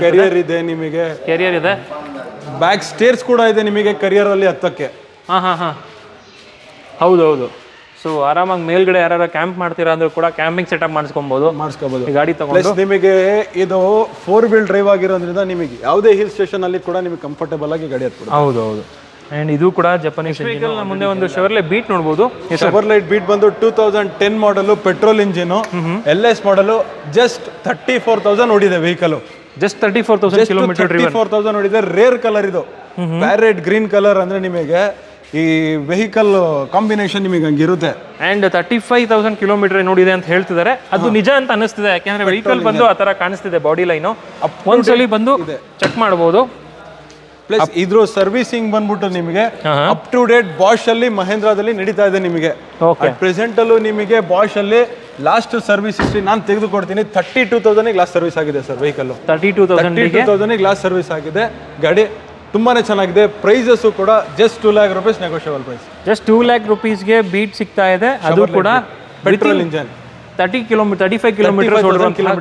ಕೆರಿಯರ್ ಇದೆ ನಿಮಗೆ, ಕೆರಿಯರ್ ಇದೆ. ಬ್ಯಾಕ್ ಸ್ಟೇರ್ಸ್ ಕೂಡ ಇದೆ ನಿಮಗೆ ಕೆರಿಯರ್ ಅಲ್ಲಿ ಹತ್ತಕ್ಕೆ. ಹಾಂ ಹೌದೌದು. ಸೊ ಆರಾಮಾಗಿ ಮೇಲ್ಗಡೆ ಯಾರು ಕ್ಯಾಂಪ್ ಮಾಡ್ತೀರಾ ಅಂದ್ರೂ ಕೂಡ ಕ್ಯಾಂಪಿಂಗ್ ಸೆಟಪ್ ಮಾಡಿಸ್ಕೊಬೋದು ಈ ಗಾಡಿ ತಗೊಂಡು. ನಿಮಗೆ ಇದು 4-wheel ಡ್ರೈವ್ ಆಗಿರೋದ್ರಿಂದ ನಿಮಗೆ ಯಾವುದೇ ಹಿಲ್ ಸ್ಟೇಷನ್ ಅಲ್ಲಿ ಕೂಡ ನಿಮಗೆ ಕಂಫರ್ಟೇಬಲ್ ಆಗಿ ಗಾಡಿ ಹತ್ಬೋದು. ಹೌದು. ಆ್ಯಂಡ್ ಇದು ಕೂಡ ಜಪಾನೀಸ್ ವೆಹಿಕಲ್. ಮುಂದೆ ಒಂದು ಶೆವರ್ಲೆ ಬೀಟ್ ನೋಡ್ಬೋದು. ಶೆವರ್ಲೆ ಬೀಟ್ ಬಂದು 2010 ಮಾಡಲು ಪೆಟ್ರೋಲ್ ಇಂಜಿನ್, LS ಮಾಡಲು. ಜಸ್ಟ್ 34,000 ಓಡಿದೆ ವೆಹಿಕಲ್. ಜಸ್ಟ್ 34,000 ಕಿಲೋಮೀಟರ್ 34,000 ಓಡಿದೆ. ರೇರ್ ಕಲರ್ ಇದು, ಪ್ಯಾರೆಟ್ ಗ್ರೀನ್ ಕಲರ್. ಅಂದ್ರೆ ನಿಮಗೆ ಈ ವೆಹಿಕಲ್ ಕಾಂಬಿನೇಷನ್ ನಿಮಗೆ ಹಂಗಿರುತ್ತೆ. ಆ್ಯಂಡ್ 35,000 ಕಿಲೋಮೀಟರ್ ನೋಡಿದೆ ಅಂತ ಹೇಳ್ತಿದ್ದಾರೆ. ಅದು ನಿಜ ಅಂತ ಅನಿಸ್ತಿದೆ, ಯಾಕೆಂದ್ರೆ ವೆಹಿಕಲ್ ಬಂದು ಆ ಥರ ಕಾಣಿಸ್ತಿದೆ ಬಾಡಿ ಲೈನು. ಒಂದ್ಸಲಿ ಬಂದು ಚೆಕ್ ಮಾಡ್ಬೋದು. ಪ್ಲಸ್ ಇದ್ರ ಸರ್ವಿಸಿಂಗ್ ಬಂದ್ಬಿಟ್ಟು ನಿಮಗೆ ಅಪ್ ಟು ಡೇಟ್ ಬಾಷ್ ಅಲ್ಲಿ ಮಹೇಂದ್ರದಲ್ಲಿ ನಡೀತಾ ಇದೆ ನಿಮಗೆ. ಓಕೆ. ಪ್ರೆಸೆಂಟ್ ಅಲ್ಲೂ ನಿಮಗೆ ಬಾಷ್ ಅಲ್ಲಿ ಲಾಸ್ಟ್ ಸರ್ವಿಸ್ ಹಿಸ್ಟ್ರಿ ನಾನು ತೆಗೆದುಕೊಡ್ತೀನಿ. 32,000 ಲಾಸ್ಟ್ ಸರ್ವಿಸ್ ಆಗಿದೆ ಸರ್ ವೆಹಿಕಲ್. 32,000 ಲಾಸ್ಟ್ ಸರ್ವಿಸ್ ಆಗಿದೆ. ಗಾಡಿ ತುಂಬಾನೇ ಚೆನ್ನಾಗಿದೆ. ಪ್ರೈಸಸ್ ಕೂಡ just 2 lakh rupees negotiable price. Just 2 lakh rupeesಗೆ ಬೀಟ್ ಸಿಗ್ತಾ ಇದೆ. ಅದು ಕೂಡ ಪೆಟ್ರೋಲ್ ಇಂಜನ್ 35 ಕಿಲೋಮೀಟರ್ಸ್ ಓಡಿರುವಂತಹ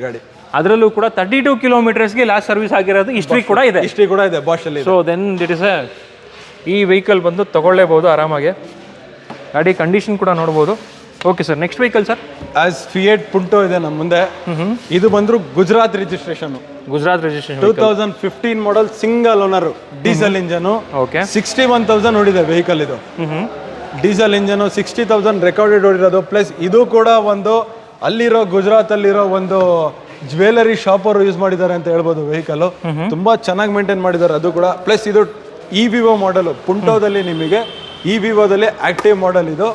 ಗಾಡಿ. ಅದರಲ್ಲೂ ಕೂಡ 32 ಕಿಲೋಮೀಟರ್ಸ್ಗೆ ಲಾಸ್ಟ್ ಸರ್ವಿಸ್ ಆಗಿರೋದು ಹಿಸ್ಟ್ರಿ ಕೂಡ ಇದೆ ಬಾಷ್ ಅಲ್ಲಿ. ಸೊ ದೆನ್ ಇಟ್ ಇಸ್ ಈ ವೆಹಿಕಲ್ ಬಂದು ತಗೊಳ್ಳೇಬಹುದು ಆರಾಮಾಗಿ. ಗಾಡಿ ಕಂಡೀಷನ್ ಕೂಡ ನೋಡ್ಬೋದು. Okay sir, next vehicle sir. As Fiat Punto ಇದೆ ನಮ್ಮ ಮುಂದೆ. ಇದು ಬಂದ್ರು Gujarat registration. 2015 model single owner diesel engine. Okay. 61,000 ಓಡಿದೆ ವೆಹಿಕಲ್ ಇದು. ಡೀಸೆಲ್ ಇಂಜನ್ 60,000 ರೆಕಾರ್ಡೆಡ್ ಓಡಿರೋದು. ಪ್ಲಸ್ ಇದು ಕೂಡ ಒಂದು ಅಲ್ಲಿರೋ ಗುಜರಾತ್ ಅಲ್ಲಿರೋ ಒಂದು ಜ್ಯುವೆಲರಿ ಶಾಪ್ ಅವರು ಯೂಸ್ ಮಾಡಿದ್ದಾರೆ ಅಂತ ಹೇಳ್ಬೋದು. ವೆಹಿಕಲ್ ತುಂಬಾ ಚೆನ್ನಾಗಿ ಮೇಂಟೈನ್ ಮಾಡಿದ್ದಾರೆ ಅದು ಕೂಡ. ಪ್ಲಸ್ ಇದು ಇ ವಿವೋ ಮಾಡೆಲ್. ಪುಂಟೋದಲ್ಲಿ ನಿಮಗೆ ಇ ವಿವೋದಲ್ಲಿ ಆಕ್ಟಿವ್ ಮಾಡೆಲ್ ಇದು.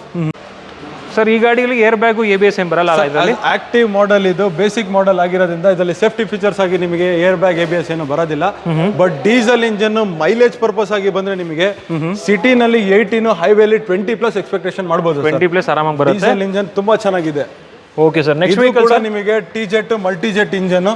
ಸರ್ ಈ ಗಾಡಿಯಲ್ಲಿ ಏರ್ ಬ್ಯಾಗು ABS ಏನ್ ಬರಲ್ಲ ಇದರಲ್ಲಿ? ಆಕ್ಟಿವ್ ಮಾಡೆಲ್ ಇದು, ಬೇಸಿಕ್ ಮಾಡೆಲ್ ಆಗಿರೋದ್ರಿಂದ ಇದರಲ್ಲಿ ಸೇಫ್ಟಿ ಫೀಚರ್ಸ್ ಆಗಿ ನಿಮಗೆ ಏರ್ ಬ್ಯಾಗ್ ABS ಏನು ಬರೋದಿಲ್ಲ. But diesel engine mileage purpose ಆಗಿ ಬಂದ್ರೆ ನಿಮಗೆ ಸಿಟಿನಲ್ಲಿ 18, ಹೈವೇಲಿ 20+ ಎಕ್ಸ್ಪೆಕ್ಟೇಷನ್ ಮಾಡಬಹುದು. 20+ ಆರಾಮಾಗಿ ಬರುತ್ತೆ. ಡೀಸೆಲ್ ಇಂಜನ್ ತುಂಬಾ ಚೆನ್ನಾಗಿದೆ. ಓಕೆ ಸರ್, ನೆಕ್ಸ್ಟ್ ವೆಹಿಕಲ್ ಕೂಡ ನಿಮಗೆ TZ ಮಲ್ಟಿ ಜೆಟ್ ಇಂಜನ್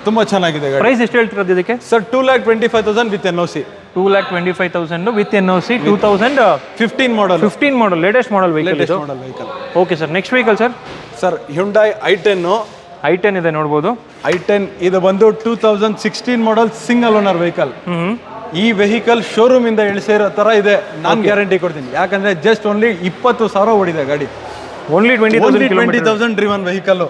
ತುಂಬಾ ಚೆನ್ನಾಗಿದೆ. ಪ್ರೈಸ್ ಎಷ್ಟು ಹೇಳ್ತಿರೋದು ಇದಕ್ಕೆ sir? 2,25,000 with NOC. 2,25,000 with NOC. 2015 model latest model vehicle. Okay sir, next vehicle sir. Sir Hyundai i10 ಇದೆ ನೋಡ್ಬೋದು. i10 ಇದು ಬಂದು 2016 ಮಾಡೆಲ್ ಸಿಂಗಲ್ ಓನರ್ ವೆಹಿಕಲ್. ಈ ವೆಹಿಕಲ್ ಶೋರೂಮ್ ಇಂದ ಇಳಿಸಿರೋ ತರ ಇದೆ. ನಾನು ಗ್ಯಾರಂಟಿ ಕೊಡ್ತೀನಿ. ಯಾಕಂದ್ರೆ ಜಸ್ಟ್ ಓನ್ಲಿ 20,000 ಓಡಿದೆ ಗಾಡಿ. Only 20,000 driven vehicle.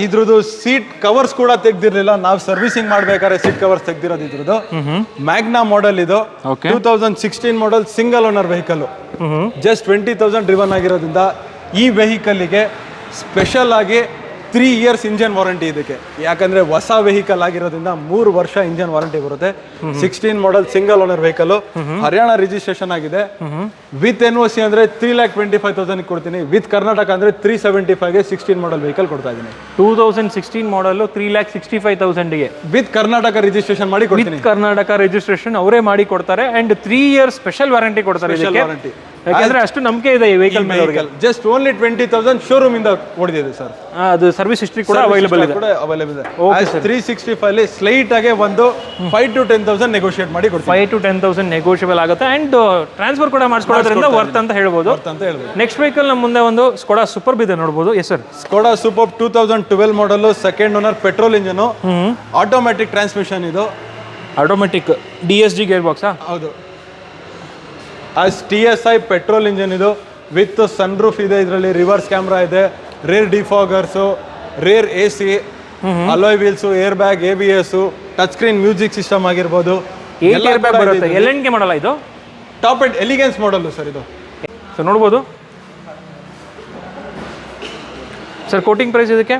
ಇದ್ರದ್ದು ಸೀಟ್ ಕವರ್ಸ್ ಕೂಡ ತೆಗ್ದಿರ್ಲಿಲ್ಲ. ನಾವು ಸರ್ವಿಸಿಂಗ್ ಮಾಡ್ಬೇಕಾದ್ರೆ ಸೀಟ್ ಕವರ್ಸ್ ತೆಗ್ದಿರೋದು ಇದ್ರದ್ದು. ಮ್ಯಾಗ್ನಾ ಮಾಡೆಲ್ ಇದು. 2016 model single owner vehicle. Just 20,000 driven ಆಗಿರೋದ್ರಿಂದ ಈ ವೆಹಿಕಲ್ಗೆ ಸ್ಪೆಷಲ್ ಆಗಿ 3 years ಇಂಜನ್ ವಾರಂಟಿ ಇದಕ್ಕೆ. ಯಾಕಂದ್ರೆ ಹೊಸ ವೆಹಿಕಲ್ ಆಗಿರೋದ್ರಿಂದ 3 ವರ್ಷ ಇಂಜನ್ ವಾರಂಟಿ ಬರುತ್ತೆ. 16 model single owner vehicle. Haryana registration ಆಗಿದೆ. ವಿತ್ NOC ಅಂದ್ರೆ 3,25,000 ಕೊಡ್ತೀನಿ. ವಿತ್ ಕರ್ನಾಟಕ ಅಂದ್ರೆ 375ಗೆ 16 ಮಾಡೆಲ್ ವೆಹಿಕಲ್ ಕೊಡ್ತಾ ಇದ್ದೀನಿ. 2016 ಮಾಡೆಲ್ 3,65,000ಗೆ ವಿತ್ ಕರ್ನಾಟಕ ರಿಜಿಸ್ಟ್ರೇಷನ್ ಮಾಡಿ ಕೊಡ್ತೀನಿ. ಕರ್ನಾಟಕ ರಿಜಿಸ್ಟ್ರೇಷನ್ ಅವರೇ ಮಾಡಿ ಕೊಡ್ತಾರೆ. ಅಂಡ್ 3 years ಸ್ಪೆಷಲ್ ವಾರಂಟಿ ಕೊಡ್ತಾರೆ. ಯಾಕಂದ್ರೆ ಅಷ್ಟು ನಂಬಿಕೆ ಇದೆ ಈ ವೆಹಿಕಲ್ ಮೇಲೆ. ಜಸ್ಟ್ ಓನ್ಲಿ 20,000 ಶೋರೂಮ್ ಇಂದ ಓಡಿದೆ ಸರ್. ಅದು ಸರ್ವಿಸ್ ಹಿಸ್ಟ್ರಿ ಕೂಡ ಅವೈಲೇಬಲ್ ಇದೆ. 365 ಅಲ್ಲಿ ಸ್ಲೈಟ್ ಆಗಿ ಒಂದು 5 to 10,000 ನೆಗೋಷಿಯೇಟ್ ಮಾಡಿ ಕೊಡ್ತೀವಿ. 5 to 10,000 ನೆಗೋಷಿಯಬಲ್ ಆಗುತ್ತೆ. ಅಂಡ್ ಟ್ರಾನ್ಸ್ಫರ್ ಕೂಡ ಮಾಡಿಸ್ಕೊಳ್ಳೋದ್ರಿಂದ ವರ್ತ್ ಅಂತ ಹೇಳ್ಬೋದು. ನೆಕ್ಸ್ಟ್ ವೆಹಿಕಲ್ ನಮ್ಮ ಮುಂದೆ ಒಂದು ಸ್ಕೋಡಾ ಸೂಪರ್ಬ್ ಇದೆ ನೋಡಬಹುದು. Yes sir. Skoda Superb 2012 model second owner petrol engine. Automatic transmission ಇದು. Automatic DSG gear box. ಹೌದು. TSI ಪೆಟ್ರೋಲ್ ಇಂಜನ್ ಇದು. ವಿತ್ ಸನ್ ರೂಫ್ ಇದೆ. ಇದರಲ್ಲಿ ರಿವರ್ಸ್ ಕ್ಯಾಮ್ರಾ ಇದೆ. Rear defoggers, rear AC, alloy wheels, air bag, ABS, touch screen music system ಆಗಿರ್ಬೋದು. LNK model ಇದು. Top and elegance model sir ಇದು. So ನೋಡ್ಬೋದು sir. Quoting price ಇದಕ್ಕೆ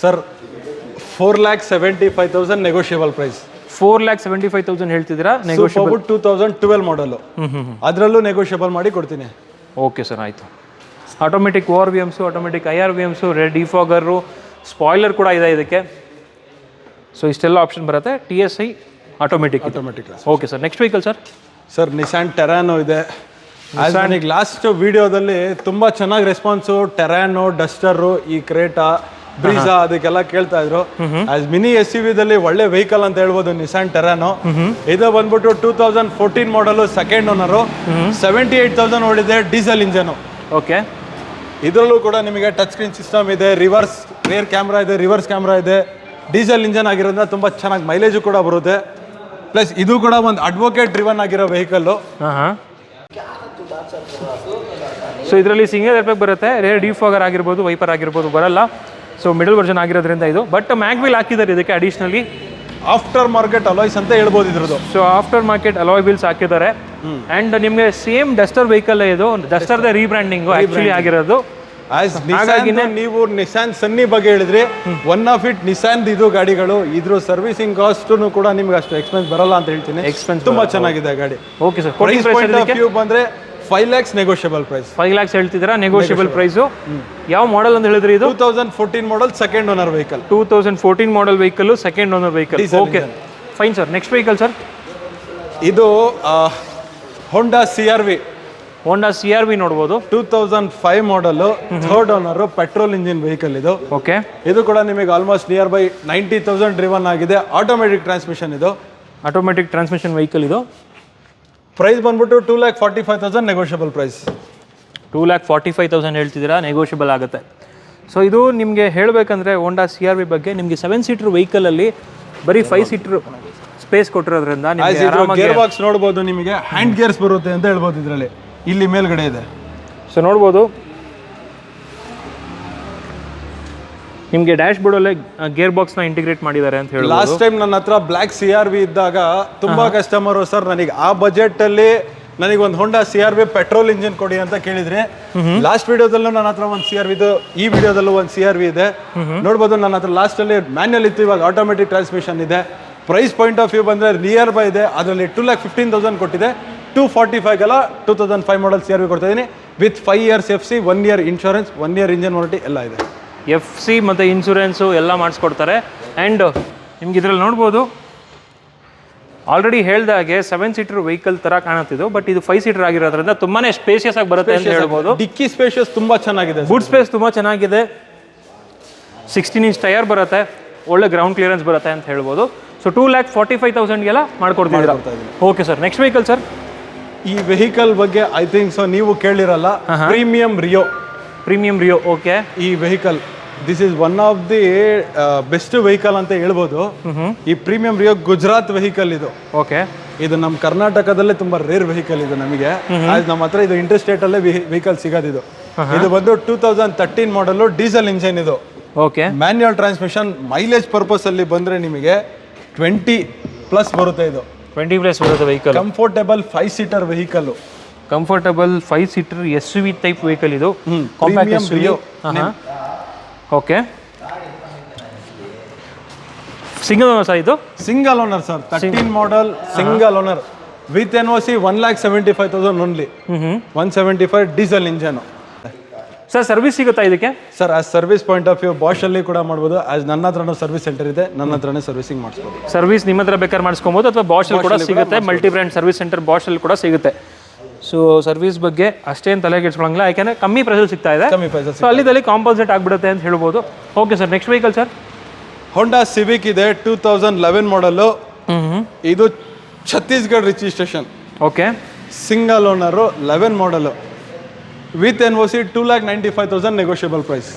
sir 4,75,000 negotiable price. 4,75,000 ಹೇಳ್ತಿದ್ದೀರಾ? Negotiable. 2012 model. ಅದರಲ್ಲೂ negotiable ಮಾಡಿ ಕೊಡ್ತೀನಿ. ಓಕೆ ಸರ್, ಆಯಿತು. Automatic ORVMs, automatic IRVMs, rear defogger, spoiler ಕೂಡ ಇದೆ ಇದಕ್ಕೆ. ಸೊ ಇಷ್ಟೆಲ್ಲ ಆಪ್ಷನ್ ಬರುತ್ತೆ. TSI automatic. Okay sir, next vehicle sir. Sir Nissan Terrano ಇದೆ. ನನಗೆ ಲಾಸ್ಟ್ ವಿಡಿಯೋದಲ್ಲಿ ತುಂಬ ಚೆನ್ನಾಗಿ ರೆಸ್ಪಾನ್ಸು. ಟೆರಾನೋ, ಡಸ್ಟರು, ಈ ಕ್ರೇಟಾ, ಬ್ರೀಜಾ ಅದಕ್ಕೆಲ್ಲ ಕೇಳ್ತಾ ಇದ್ರು. ಮಿನಿ SUV ದಲ್ಲಿ ಒಳ್ಳೆ ವೆಹಿಕಲ್ ಅಂತ ಹೇಳ್ಬೋದು ನಿಸಾನ್ ಟೆರಾನೋ. ಇದು ಬಂದ್ಬಿಟ್ಟು 2014 ಮಾಡೆಲ್ ಸೆಕೆಂಡ್ ಓನರು. 78,000 ಓಡಿದೆ. Diesel engine. ಓಕೆ. ಇದರಲ್ಲೂ ಕೂಡ ನಿಮಗೆ ಟಚ್ ಸ್ಕ್ರೀನ್ ಸಿಸ್ಟಮ್ ಇದೆ. ರೇರ್ ಕ್ಯಾಮ್ರಾ ಇದೆ, ರಿವರ್ಸ್ ಕ್ಯಾಮ್ರಾ ಇದೆ. ಡೀಸೆಲ್ ಇಂಜನ್ ಆಗಿರೋದ್ರಿಂದ ತುಂಬ ಚೆನ್ನಾಗಿ ಮೈಲೇಜು ಕೂಡ ಬರುತ್ತೆ. ಪ್ಲಸ್ ಇದು ಕೂಡ ಒಂದು ಅಡ್ವೊಕೇಟ್ ಡ್ರಿವನ್ ಆಗಿರೋ ವೆಹಿಕಲ್ಲು. ಸೊ ಇದರಲ್ಲಿ ಸಿಂಗಲ್ ಏರ್ ಬ್ಯಾಗ್ ಬರುತ್ತೆ. ರೇರ್ ಡಿಫಾಗರ್ ಆಗಿರ್ಬೋದು, ವೈಪರ್ ಆಗಿರ್ಬೋದು ಬರಲ್ಲ. ಸೊ ಮಿಡಲ್ ವರ್ಷನ್ ಆಗಿರೋದ್ರಿಂದ ಇದು. ಬಟ್ ಮ್ಯಾಗ್ವಿಲ್ ಹಾಕಿದ್ದಾರೆ ಇದಕ್ಕೆ ಅಡಿಷನಲಿ. ಆಫ್ಟರ್ ಮಾರ್ಕೆಟ್ ಅಲಾಯ್ಸ್ ಅಂತ ಹೇಳ್ಬೋದು ಇದ್ರದ್ದು. So after market alloy wheels ಹಾಕಿದ್ದಾರೆ. ಅಂಡ್ ನಿಮಗೆ ಸೇಮ್ ಡಸ್ಟರ್ ವೆಹಿಕಲ್ ಇದು. ಡಸ್ಟರ್ದ ರೀಬ್ರ್ಯಾಂಡಿಂಗ್ ಆಕ್ಚುಲಿ ಆಗಿರೋದು. ಹಾಗಾಗಿ ನೀವು ನಿಸಾನ್ ಸನ್ನಿ ಬಗ್ಗೆ ಹೇಳಿದ್ರಿ. ಒನ್ ಆಫ್ ಇಟ್ ನಿಸಾನ್ ಇದು ಗಾಡಿಗಳು. ಇದ್ರ ಸರ್ವಿಸಿಂಗ್ ಕಾಸ್ಟ್ ಕೂಡ ನಿಮ್ಗೆ ಅಷ್ಟು ಎಕ್ಸ್ಪೆನ್ಸ್ ಬರಲ್ಲ ಅಂತ ಹೇಳ್ತೀನಿ. ಎಕ್ಸ್ಪೆನ್ಸ್ ತುಂಬಾ ಚೆನ್ನಾಗಿದೆ ಗಾಡಿ. Okay sir. ಬಂದ್ರೆ 5 lakhs ನೆಗೋಷಿಯಬಲ್ ಪ್ರೈಸ್. 5 lakhs ಹೇಳ್ತಿದ್ದೀರಾ? Negotiable price. ಯಾವ ಮಾಡೆಲ್ ಅಂತ ಹೇಳಿದ್ರಿ ಇದು? 2014 model second owner vehicle. 2014 model vehicle, second owner vehicle. Okay. Fine sir. Next vehicle sir? ಇದು ಹೋಂಡಾ CR-V. ಹೋಂಡಾ CR-V ನೋಡ್ಬೋದು. 2005 model, third owner, petrol engine vehicle ಇದು. Okay. ಇದು ಕೂಡ ನಿಮಗೆ ಆಲ್ಮೋಸ್ಟ್ ನಿಯರ್ ಬೈ 90,000 ಡ್ರಿವನ್ ಆಗಿದೆ. ಆಟೋಮೆಟಿಕ್ ಟ್ರಾನ್ಸ್ಮಿಷನ್ ಇದು. Automatic transmission vehicle ಇದು. Price ಬಂದ್ಬಿಟ್ಟು 2,45,000 ನೆಗೋಷಿಯಬಲ್ ಪ್ರೈಸ್. 2,45,000 ಹೇಳ್ತಿದ್ದೀರಾ, ನೆಗೋಷಿಯಬಲ್ ಆಗುತ್ತೆ. ಸೊ ಇದು ನಿಮಗೆ ಹೇಳಬೇಕಂದ್ರೆ ಹೋಂಡಾ CR-V ಬಗ್ಗೆ ನಿಮಗೆ 7 ಸೀಟರ್ ವೆಹಿಕಲಲ್ಲಿ ಬರೀ 5 ಸೀಟರ್ ಸ್ಪೇಸ್ ಕೊಟ್ಟಿರೋದ್ರಿಂದ ಗೇರ್ ಬಾಕ್ಸ್ ನೋಡ್ಬೋದು, ನಿಮಗೆ ಹ್ಯಾಂಡ್ ಗೇರ್ಸ್ ಬರುತ್ತೆ ಅಂತ ಹೇಳ್ಬೋದು. ಇದರಲ್ಲಿ ಇಲ್ಲಿ ಮೇಲ್ಗಡೆ ಇದೆ. ಸೊ ನೋಡ್ಬೋದು ನಿಮಗೆ ಡ್ಯಾಶ್ ಬೋರ್ಡಲ್ಲೇ ಗೇರ್ ಬಾಕ್ಸ್ನ ಇಂಟಿಗ್ರೇಟ್ ಮಾಡಿದ್ದಾರೆ ಅಂತ ಹೇಳಿ. ಲಾಸ್ಟ್ ಟೈಮ್ ನನ್ನ ಹತ್ರ ಬ್ಲ್ಯಾಕ್ CR-V ಇದ್ದಾಗ ತುಂಬಾ ಕಸ್ಟಮರು ಸರ್ ನನಗೆ ಆ ಬಜೆಟಲ್ಲಿ ನನಗೆ ಒಂದು ಹೋಂಡಾ CR-V ಪೆಟ್ರೋಲ್ ಇಂಜಿನ್ ಕೊಡಿ ಅಂತ ಕೇಳಿದ್ರೆ, ಲಾಸ್ಟ್ ವಿಡಿಯೋದಲ್ಲೂ ನನ್ನ ಹತ್ರ ಒಂದು CR-V ಇದು, ಈ ವಿಡಿಯೋದಲ್ಲೂ ಒಂದು CR-V ಇದೆ. ನೋಡ್ಬೋದು ನನ್ನ ಹತ್ರ ಲಾಸ್ಟ್ ಅಲ್ಲಿ ಮ್ಯಾನ್ಯಲ್ ಇತ್ತು, ಇವಾಗ ಆಟೋಮೆಟಿಕ್ ಟ್ರಾನ್ಸ್ಮಿಷನ್ ಇದೆ. ಪ್ರೈಸ್ ಪಾಯಿಂಟ್ ಆಫ್ ವ್ಯೂ ಬಂದರೆ ನಿಯರ್ ಬೈ ಇದೆ. ಅದರಲ್ಲಿ 2,15,000 ಕೊಟ್ಟಿದೆ. 245 2005 ಮಾಡಲ್ CR-V ಕೊಡ್ತಾ ಇದ್ದೀನಿ with 5 years FC, 1 year insurance, 1 year engine warranty ಎಲ್ಲ ಇದೆ. FC ಮತ್ತು ಇನ್ಶೂರೆನ್ಸು ಎಲ್ಲ ಮಾಡಿಸ್ಕೊಡ್ತಾರೆ. ಆ್ಯಂಡ್ ನಿಮ್ಗೆ ಇದರಲ್ಲಿ ನೋಡ್ಬೋದು ಆಲ್ರೆಡಿ ಹೇಳ್ದಾಗೆ 7 ಸೀಟರ್ ವೆಹಿಕಲ್ ಥರ ಕಾಣುತ್ತಿದ್ದು, ಬಟ್ ಇದು 5 ಸೀಟರ್ ಆಗಿರೋದ್ರಿಂದ ತುಂಬಾ ಸ್ಪೇಷಿಯಸ್ ಆಗಿ ಬರುತ್ತೆ ಅಂತ ಹೇಳ್ಬೋದು. ಡಿಕ್ಕಿ ಸ್ಪೇಷಿಯಸ್ ತುಂಬ ಚೆನ್ನಾಗಿದೆ. ಬೂಟ್ ಸ್ಪೇಸ್ ತುಂಬ ಚೆನ್ನಾಗಿದೆ. 16 ಇಂಚ್ ಟೈರ್ ಬರುತ್ತೆ, ಒಳ್ಳೆ ಗ್ರೌಂಡ್ ಕ್ಲಿಯರೆನ್ಸ್ ಬರುತ್ತೆ ಅಂತ ಹೇಳ್ಬೋದು. ಸೊ 2,45,000ಗೆಲ್ಲ ಮಾಡ್ಕೊಡ್ತಿದ್ದೀರಾ. Okay sir. Next vehicle sir? ಈ ವೆಹಿಕಲ್ ಬಗ್ಗೆ ಐ ಥಿಂಕ್ ಸೊ ನೀವು ಕೇಳಿರಲ್ಲ, premium Rio. Premium Rio. Okay. ಈ vehicle this is one of the best vehicle ಅಂತ ಹೇಳ್ಬೋದು. ಈ ಪ್ರೀಮಿಯಂ ರಿಯೋ ಗುಜರಾತ್ ವೆಹಿಕಲ್ ಇದು. ಓಕೆ. ಇದು ನಮ್ಮ ಕರ್ನಾಟಕದಲ್ಲೇ ತುಂಬಾ ರೇರ್ ವೆಹಿಕಲ್ ಇದು. ನಮಗೆ ನಮ್ಮ ಹತ್ರ ಇದು ಇಂಟರ್ ಸ್ಟೇಟ್ ಅಲ್ಲೇ ವೆಹಿಕಲ್ ಸಿಗೋದು. ಇದು ಬಂದು 2013 ಮಾಡಲು, ಡೀಸೆಲ್ ಇಂಜಿನ್ ಇದು. Okay. Manual transmission. Mileage purpose ಅಲ್ಲಿ ಬಂದ್ರೆ ನಿಮಗೆ 20+ ಬರುತ್ತೆ. ಇದು 20+ ಬರುತ್ತೆ vehicle. Comfortable 5 seater vehicle. Comfortable 5 seater SUV type vehicle ಇದು. Compact SUV. Okay. Single owner sir ಇದು? Single owner sir. 13 model, single owner with NOC 1,75,000 only. 175 diesel engine. Sir service ಸಿಗುತ್ತಾ ಇದಕ್ಕೆ? Sir as service point of view Bosch ಅಲ್ಲಿ ಕೂಡ ಮಾಡ್ಬೋದು. As ನನ್ನ ಹತ್ರನೂ service centre ಇದೆ, ನನ್ನ ಹತ್ರನೇ ಸರ್ವಿಸಿಂಗ್ ಮಾಡಿಸ್ಬೋದು. ಸರ್ವಿಸ್ ನಿಮ್ಮ ಹತ್ರ ಬೇಕಾದ್ರೆ ಮಾಡಿಸ್ಕೊಬೋದು, ಅಥವಾ ಬಾಷ್ ಅಲ್ಲಿ ಕೂಡ ಸಿಗುತ್ತೆ. Multi brand service centre Bosch ಅಲ್ಲಿ ಕೂಡ ಸಿಗುತ್ತೆ. ಸೊ ಸರ್ವಿಸ್ ಬಗ್ಗೆ ಅಷ್ಟೇನು ತಲೆ ಕೆಡಿಸ್ಕೊಳ್ಳಂಗಿಲ್ಲ, ಯಾಕೆಂದರೆ ಕಮ್ಮಿ ಪ್ರೈಸಲ್ಲಿ ಸಿಗ್ತಾ ಇದೆ. ಕಮ್ಮಿ ಪ್ರೈಸ್. ಸೊ ಅಲ್ಲಿದಲ್ಲಿ ಕಾಂಪೋಸಿಟ್ ಆಗಿಬಿಡುತ್ತೆ ಅಂತ ಹೇಳ್ಬೋದು. Okay sir. Next vehicle sir? Honda Civic ಇದೆ, 2011 ಮಾಡಲು. ಇದು Chhattisgarh registration. Okay. Single owner, 11 model with NOC 2,95,000 negotiable price.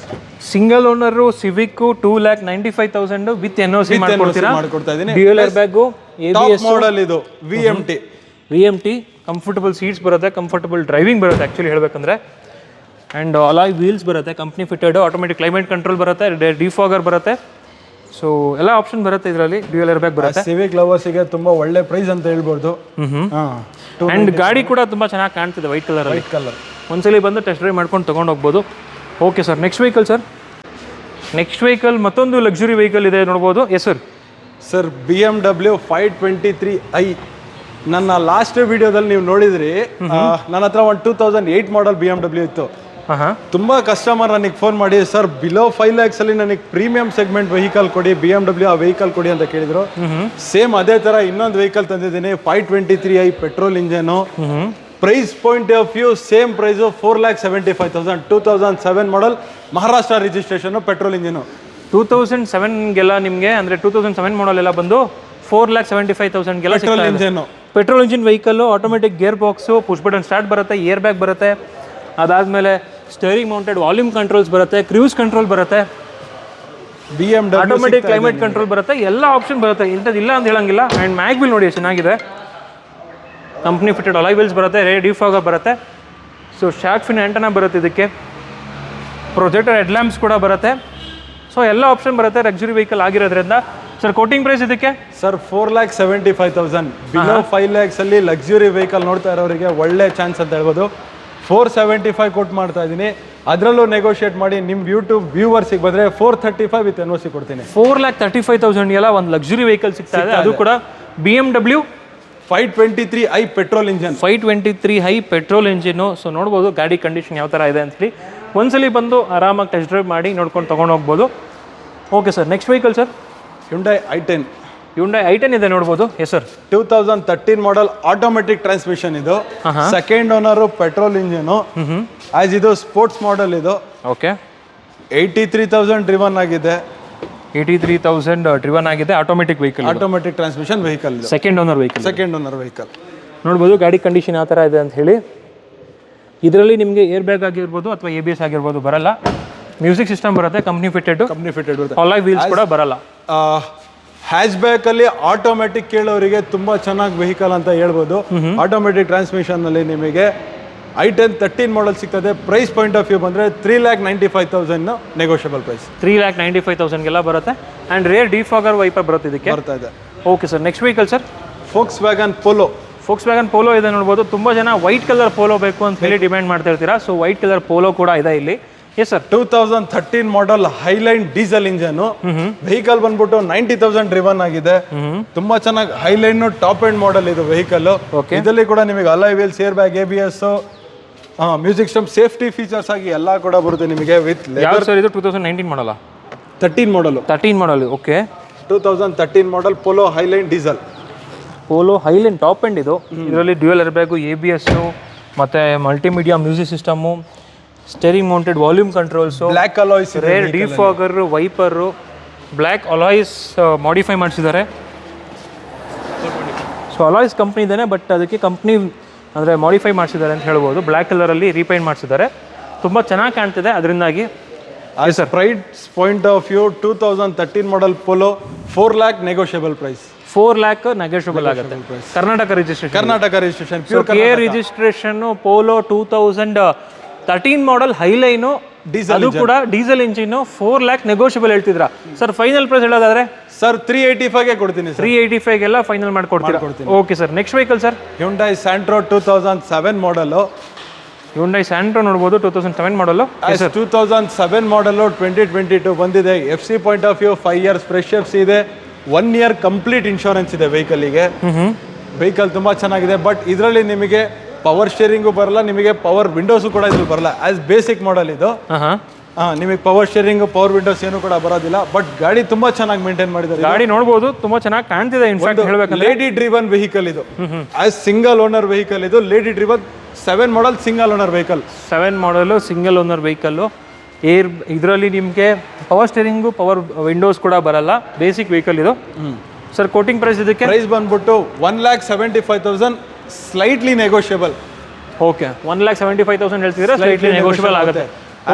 Single owner Civic 2,95,000 with NOC ಮಾಡ್ಕೊಡ್ತಾ ಇದ್ದೀನಿ. Dual air bag, ABS model ಇದು, VMT. ಕಂಫರ್ಟಬಲ್ ಸೀಟ್ಸ್ ಬರುತ್ತೆ, comfortable driving ಬರುತ್ತೆ actually ಹೇಳಬೇಕಂದ್ರೆ. And alloy wheels ಬರುತ್ತೆ, company fitted. Automatic climate control ಬರುತ್ತೆ, defogger ಬರುತ್ತೆ. So ಎಲ್ಲ ಆಪ್ಷನ್ ಬರುತ್ತೆ ಇದರಲ್ಲಿ. ಡ್ಯೂಯಲ್ ಏರ್ ಬ್ಯಾಗ್ ಬರುತ್ತೆ. ಸಿವಿಕ್ ಲವರ್ಸಿಗೆ ತುಂಬಾ ಒಳ್ಳೆ ಪ್ರೈಸ್ ಅಂತ ಹೇಳ್ಬೋದು. ಆ್ಯಂಡ್ ಗಾಡಿ ಕೂಡ ತುಂಬ ಚೆನ್ನಾಗಿ ಕಾಣ್ತಿದೆ ವೈಟ್ ಕಲರ್. ಒಂದ್ಸಲಿ ಬಂದು ಟೆಸ್ಟ್ ಡ್ರೈವ್ ಮಾಡ್ಕೊಂಡು ತೊಗೊಂಡು ಹೋಗ್ಬೋದು. Okay sir. Next vehicle sir? Next vehicle ಮತ್ತೊಂದು ಲಕ್ಸುರಿ ವೆಹಿಕಲ್ ಇದೆ ನೋಡ್ಬೋದು. Yes sir? Sir BMW 523i. ನನ್ನ ಲಾಸ್ಟ್ ವಿಡಿಯೋದಲ್ಲಿ ನೀವು ನೋಡಿದ್ರಿ, ನನ್ನ ಹತ್ರ ಒಂದು 2008 ಮಾಡಲ್ BMW ಇತ್ತು. ತುಂಬಾ ಕಸ್ಟಮರ್ ನನಗೆ ಫೋನ್ ಮಾಡಿ, ಸರ್ ಬಿಲೋ 5 lakhs ಅಲ್ಲಿ ನನಗೆ ಪ್ರೀಮಿಯಂ ಸೆಗ್ಮೆಂಟ್ ವೆಹಿಕಲ್ ಕೊಡಿ, BMW ಆ ವೆಹಿಕಲ್ ಕೊಡಿ ಅಂತ ಕೇಳಿದ್ರು. ಸೇಮ್ ಅದೇ ತರ ಇನ್ನೊಂದು ವೆಹಿಕಲ್ ತಂದಿದ್ದೀನಿ, 523i petrol engine. Price point of view same price, 4,75,000. 2007 model, Maharashtra registration, petrol engine. 2007ಗೆಲ್ಲ ನಿಮಗೆ ಅಂದರೆ 2007 ಮಾಡಲ್ ಎಲ್ಲ ಬಂದು 4,75,000ಗೆಲ್ಲ petrol engine. Petrol engine vehicle, automatic gear box, push button start ಬರುತ್ತೆ, ಏರ್ ಬ್ಯಾಗ್ ಬರುತ್ತೆ. ಅದಾದಮೇಲೆ ಸ್ಟೇರಿಂಗ್ ಮೌಂಟೆಡ್ ವಾಲ್ಯೂಮ್ ಕಂಟ್ರೋಲ್ಸ್ ಬರುತ್ತೆ, ಕ್ರೂಸ್ ಕಂಟ್ರೋಲ್ ಬರುತ್ತೆ, BMW ಆಟೋಮೆಟಿಕ್ ಕ್ಲೈಮೇಟ್ ಕಂಟ್ರೋಲ್ ಬರುತ್ತೆ, ಎಲ್ಲ ಆಪ್ಷನ್ ಬರುತ್ತೆ. ಇಂಥದ್ದು ಇಲ್ಲ ಅಂತ ಹೇಳಂಗಿಲ್ಲ. ಆ್ಯಂಡ್ ಮ್ಯಾಗ್ ವೀಲ್ ನೋಡಿ ಚೆನ್ನಾಗಿದೆ, ಕಂಪ್ನಿ ಫಿಟೆಡ್ ಅಲಾಯ್ ವೀಲ್ಸ್ ಬರುತ್ತೆ, ಡಿಫಾಗರ್ ಬರುತ್ತೆ. ಸೊ ಶಾರ್ಕ್ ಫಿನ್ ಆ್ಯಂಟನಾ ಬರುತ್ತೆ ಇದಕ್ಕೆ, ಪ್ರೊಜೆಕ್ಟರ್ ಹೆಡ್ ಲ್ಯಾಂಪ್ಸ್ ಕೂಡ ಬರುತ್ತೆ. ಸೊ ಎಲ್ಲ ಆಪ್ಷನ್ ಬರುತ್ತೆ ಲಕ್ಸುರಿ ವೆಹಿಕಲ್ ಆಗಿರೋದ್ರಿಂದ. ಸರ್ ಕೋಟಿಂಗ್ ಪ್ರೈಸ್ ಇದಕ್ಕೆ? ಸರ್ 4,75,000. ಬಿಲೋ 5 lakhs ಅಲ್ಲಿ ಲಕ್ಸುರಿ ವೆಹಿಕಲ್ ನೋಡ್ತಾ ಇರೋರಿಗೆ ಒಳ್ಳೆ ಚಾನ್ಸ್ ಅಂತ ಹೇಳ್ಬೋದು. 475 ಕೊಟ್ಟು ಮಾಡ್ತಾ ಇದ್ದೀನಿ. ಅದರಲ್ಲೂ ನೆಗೋಷಿಯೇಟ್ ಮಾಡಿ ನಿಮ್ಮ ಯೂಟ್ಯೂಬ್ ವ್ಯೂವರ್ಸಿಗೆ ಬಂದರೆ 435 ವಿತ್ NOC ಕೊಡ್ತೀನಿ. 4,35,000ಗೆಲ್ಲ ಒಂದು ಲಕ್ಸುರಿ ವೆಹಿಕಲ್ ಸಿಗ್ತಾ ಇದೆ, ಅದು ಕೂಡ BMW 523i petrol engine. 523i petrol engine. So ನೋಡ್ಬೋದು ಗಾಡಿ ಕಂಡೀಷನ್ ಯಾವ ಥರ ಇದೆ ಅಂತೇಳಿ. ಒಂದ್ಸಲಿ ಬಂದು ಆರಾಮಾಗಿ ಟೆಸ್ಟ್ ಡ್ರೈವ್ ಮಾಡಿ ನೋಡ್ಕೊಂಡು ತೊಗೊಂಡು ಹೋಗ್ಬೋದು. Okay sir. Next vehicle sir? Hyundai i10. Hyundai i10 ಇದೆ ನೋಡ್ಬೋದು. Yes sir. 2013 model automatic transmission ಇದು. Second owner petrol engine. As ಇದು ಸ್ಪೋರ್ಟ್ಸ್ ಮಾಡೆಲ್ ಇದು. ಓಕೆ. 83,000 ಡ್ರಿವನ್ ಆಗಿದೆ. 83,000 ಡ್ರಿವನ್ ಆಗಿದೆ. Automatic vehicle, automatic transmission vehicle, second owner vehicle. Second owner vehicle ನೋಡ್ಬೋದು ಗಾಡಿ condition ಯಾವ ಥರ ಇದೆ ಅಂತ ಹೇಳಿ. ಇದರಲ್ಲಿ ನಿಮಗೆ ಏರ್ ಬ್ಯಾಗ್ ಆಗಿರ್ಬೋದು ಅಥವಾ ABS ಆಗಿರ್ಬೋದು ಬರಲ್ಲ. ಮ್ಯೂಸಿಕ್ ಸಿಸ್ಟಮ್ ಬರುತ್ತೆ, ಕಂಪ್ನಿ ಫಿಟೆಡ್ ಬರುತ್ತೆ. ಅಲಾಯ್ ವೀಲ್ಸ್ ಕೂಡ ಬರಲ್ಲ. ಹ್ಯಾಚ್ ಬ್ಯಾಕ್ ಅಲ್ಲಿ ಆಟೋಮೆಟಿಕ್ ಕೇಳೋರಿಗೆ ತುಂಬಾ ಚೆನ್ನಾಗಿ ವೆಹಿಕಲ್ ಅಂತ ಹೇಳ್ಬೋದು. ಆಟೋಮೆಟಿಕ್ ಟ್ರಾನ್ಸ್ಮಿಷನ್ ಅಲ್ಲಿ ನಿಮಗೆ i10 13 ಮಾಡೆಲ್ ಸಿಗ್ತದೆ. ಪ್ರೈಸ್ ಪಾಯಿಂಟ್ ಆಫ್ ವ್ಯೂ ಬಂದ್ರೆ 3,95,000 ನೆಗೋಷಿಯಬಲ್ ಪ್ರೈಸ್. 3,95,000 ಬರುತ್ತೆ. ಅಂಡ್ ರೇರ್ ಡಿಫಾಗರ್ ವೈಪರ್ ಬರುತ್ತೆ ಇದಕ್ಕೆ. ಬರ್ತಾ ಇದೆ. Okay sir. Next vehicle sir, forks wagon polo. Forks wagon polo ಇದೆ ನೋಡ್ಬೋದು. ತುಂಬಾ ಜನ ವೈಟ್ ಕಲರ್ ಪೋಲೋ ಬೇಕು ಅಂತ ಹೇಳಿ ಡಿಮ್ಯಾಂಡ್ ಮಾಡ್ತಾ ಇರ್ತೀರಾ. ಸೊ ವೈಟ್ ಕಲರ್ ಪೋಲೋ ಕೂಡ ಇದೆ ಇಲ್ಲಿ. S sir. 2013 model Highline diesel engine vehicle ಬಂದ್ಬಿಟ್ಟು 90,000 ಡ್ರಿವನ್ ಆಗಿದೆ. ತುಂಬಾ ಚೆನ್ನಾಗಿ ಹೈಲೈನ್ ಟಾಪ್ ಎಂಡ್ ಮಾಡೆಲ್ ಇದು ವೆಹಿಕಲ್. ಇದರಲ್ಲಿ ಕೂಡ ನಿಮಗೆ alloy wheels, air bag, ABS, music system, safety features ಆಗಿ ಎಲ್ಲ ಕೂಡ ಬರುತ್ತೆ ನಿಮಗೆ ವಿತ್ ಯಾವ ಸರ್ ಇದು 2019 ಮಾಡಲ್ಲ? 13 model. 13 model. Okay. 2013 model Polo Highline diesel. Polo Highline top end ಇದು. ಇದರಲ್ಲಿ ಡ್ಯೂಯಲ್ ಏರ್ ಬ್ಯಾಗು, ABS ಮತ್ತೆ multimedia music system, steering mounted volume controls, black alloys, rear defogger wiper, black alloys modify ಮಾಡಿಸಿದ್ದಾರೆ. So alloys company ಇದ್ದಾನೆ, but ಅದಕ್ಕೆ company ಅಂದರೆ modify ಮಾಡಿಸಿದ್ದಾರೆ ಅಂತ ಹೇಳ್ಬೋದು. ಬ್ಲ್ಯಾಕ್ ಕಲರಲ್ಲಿ ರೀಪೈಂಟ್ ಮಾಡಿಸಿದ್ದಾರೆ. ತುಂಬ ಚೆನ್ನಾಗಿ ಕಾಣ್ತಿದೆ ಅದರಿಂದಾಗಿ. Sir price point of view 2013 model Polo 4 lakh negotiable price. 4 lakh negotiable ಆಗುತ್ತೆ. Karnataka registration. Karnataka registration. Registration Polo 2013 model Highline, ಅದು ಕೂಡ ಡೀಸೆಲ್ ಇಂಜಿನ್. 4 lakh ನೆಗೋಷಿಯಬಲ್ ಹೇಳ್ತಿದ್ರ ಸರ್. ಫೈನಲ್ ಪ್ರೈಸ್ ಹೇಳೋದಾದ್ರೆ ಸರ್ 385ಗೆ ಕೊಡ್ತೀನಿ. 385ಗೆಲ್ಲ ಫೈನಲ್ ಮಾಡ್ಕೊಡ್ತೀರಾ? Okay sir. Next vehicle sir, Hyundai Santro 2007 model. Hyundai Santro ನೋಡ್ಬೋದು, 2007 ಮಾಡಲು. 2007 ಮಾಡಲು 2022 ಬಂದಿದೆ. FC point of view 5 years fresh FC ಇದೆ. 1 year ಕಂಪ್ಲೀಟ್ ಇನ್ಶೂರೆನ್ಸ್ ಇದೆ ವೆಹಿಕಲ್ಗೆ. ವೆಹಿಕಲ್ ತುಂಬಾ ಚೆನ್ನಾಗಿದೆ. ಬಟ್ ಇದರಲ್ಲಿ ನಿಮಗೆ ಪವರ್ ಸ್ಟೇರಿಂಗು ಬರಲ್ಲ, ನಿಮಗೆ ಪವರ್ ವಿಂಡೋಸು ಕೂಡ ಇದ್ರಲ್ಲಿ ಬರಲ್ಲ. ಆಸ್ ಬೇಸಿಕ್ ಮಾಡಲ್ ಇದು. ನಿಮಗೆ ಪವರ್ ಸ್ಟೇರಿಂಗ್, ಪವರ್ ವಿಂಡೋಸ್ ಏನು ಕೂಡ ಬರೋದಿಲ್ಲ. ಬಟ್ ಗಾಡಿ ತುಂಬಾ ಚೆನ್ನಾಗಿ ಮೇಂಟೈನ್ ಮಾಡಿದ್ದಾರೆ. ಗಾಡಿ ನೋಡಬಹುದು, ತುಂಬಾ ಚೆನ್ನಾಗಿ ಕಾಣ್ತಿದೆ. ಇನ್ಫ್ಯಾಕ್ಟ್ ಹೇಳ್ಬೇಕಂದ್ರೆ ಲೇಡಿ ಡ್ರಿವನ್ ವೆಹಿಕಲ್ ಇದು. ಆಸ್ ಸಿಂಗಲ್ ಓನರ್ ವೆಹಿಕಲ್ ಇದು. Lady driven 7 model single owner vehicle. 7 ಮಾಡಲು ಸಿಂಗಲ್ ಓನರ್ ವೆಹಿಕಲ್. ಇದರಲ್ಲಿ ನಿಮಗೆ ಪವರ್ ಸ್ಟೇರಿಂಗು, ಪವರ್ ವಿಂಡೋಸ್ ಕೂಡ ಬರಲ್ಲ. ಬೇಸಿಕ್ ವೆಹಿಕಲ್ ಇದು. ಸರ್ ಕೋಟಿಂಗ್ ಪ್ರೈಸ್ ಇದಕ್ಕೆ? ಪ್ರೈಸ್ ಬಂದ್ಬಿಟ್ಟು 1,75,000 ಸ್ಲೈಟ್ಲಿ ನೆಗೋಷಿಯಬಲ್. ಓಕೆ. 1,75,000 ಹೇಳ್ತಿದ್ರೆ ಸ್ಲೈಟ್ಲಿ ನೆಗೋಷಿಯಬಲ್ ಆಗುತ್ತೆ.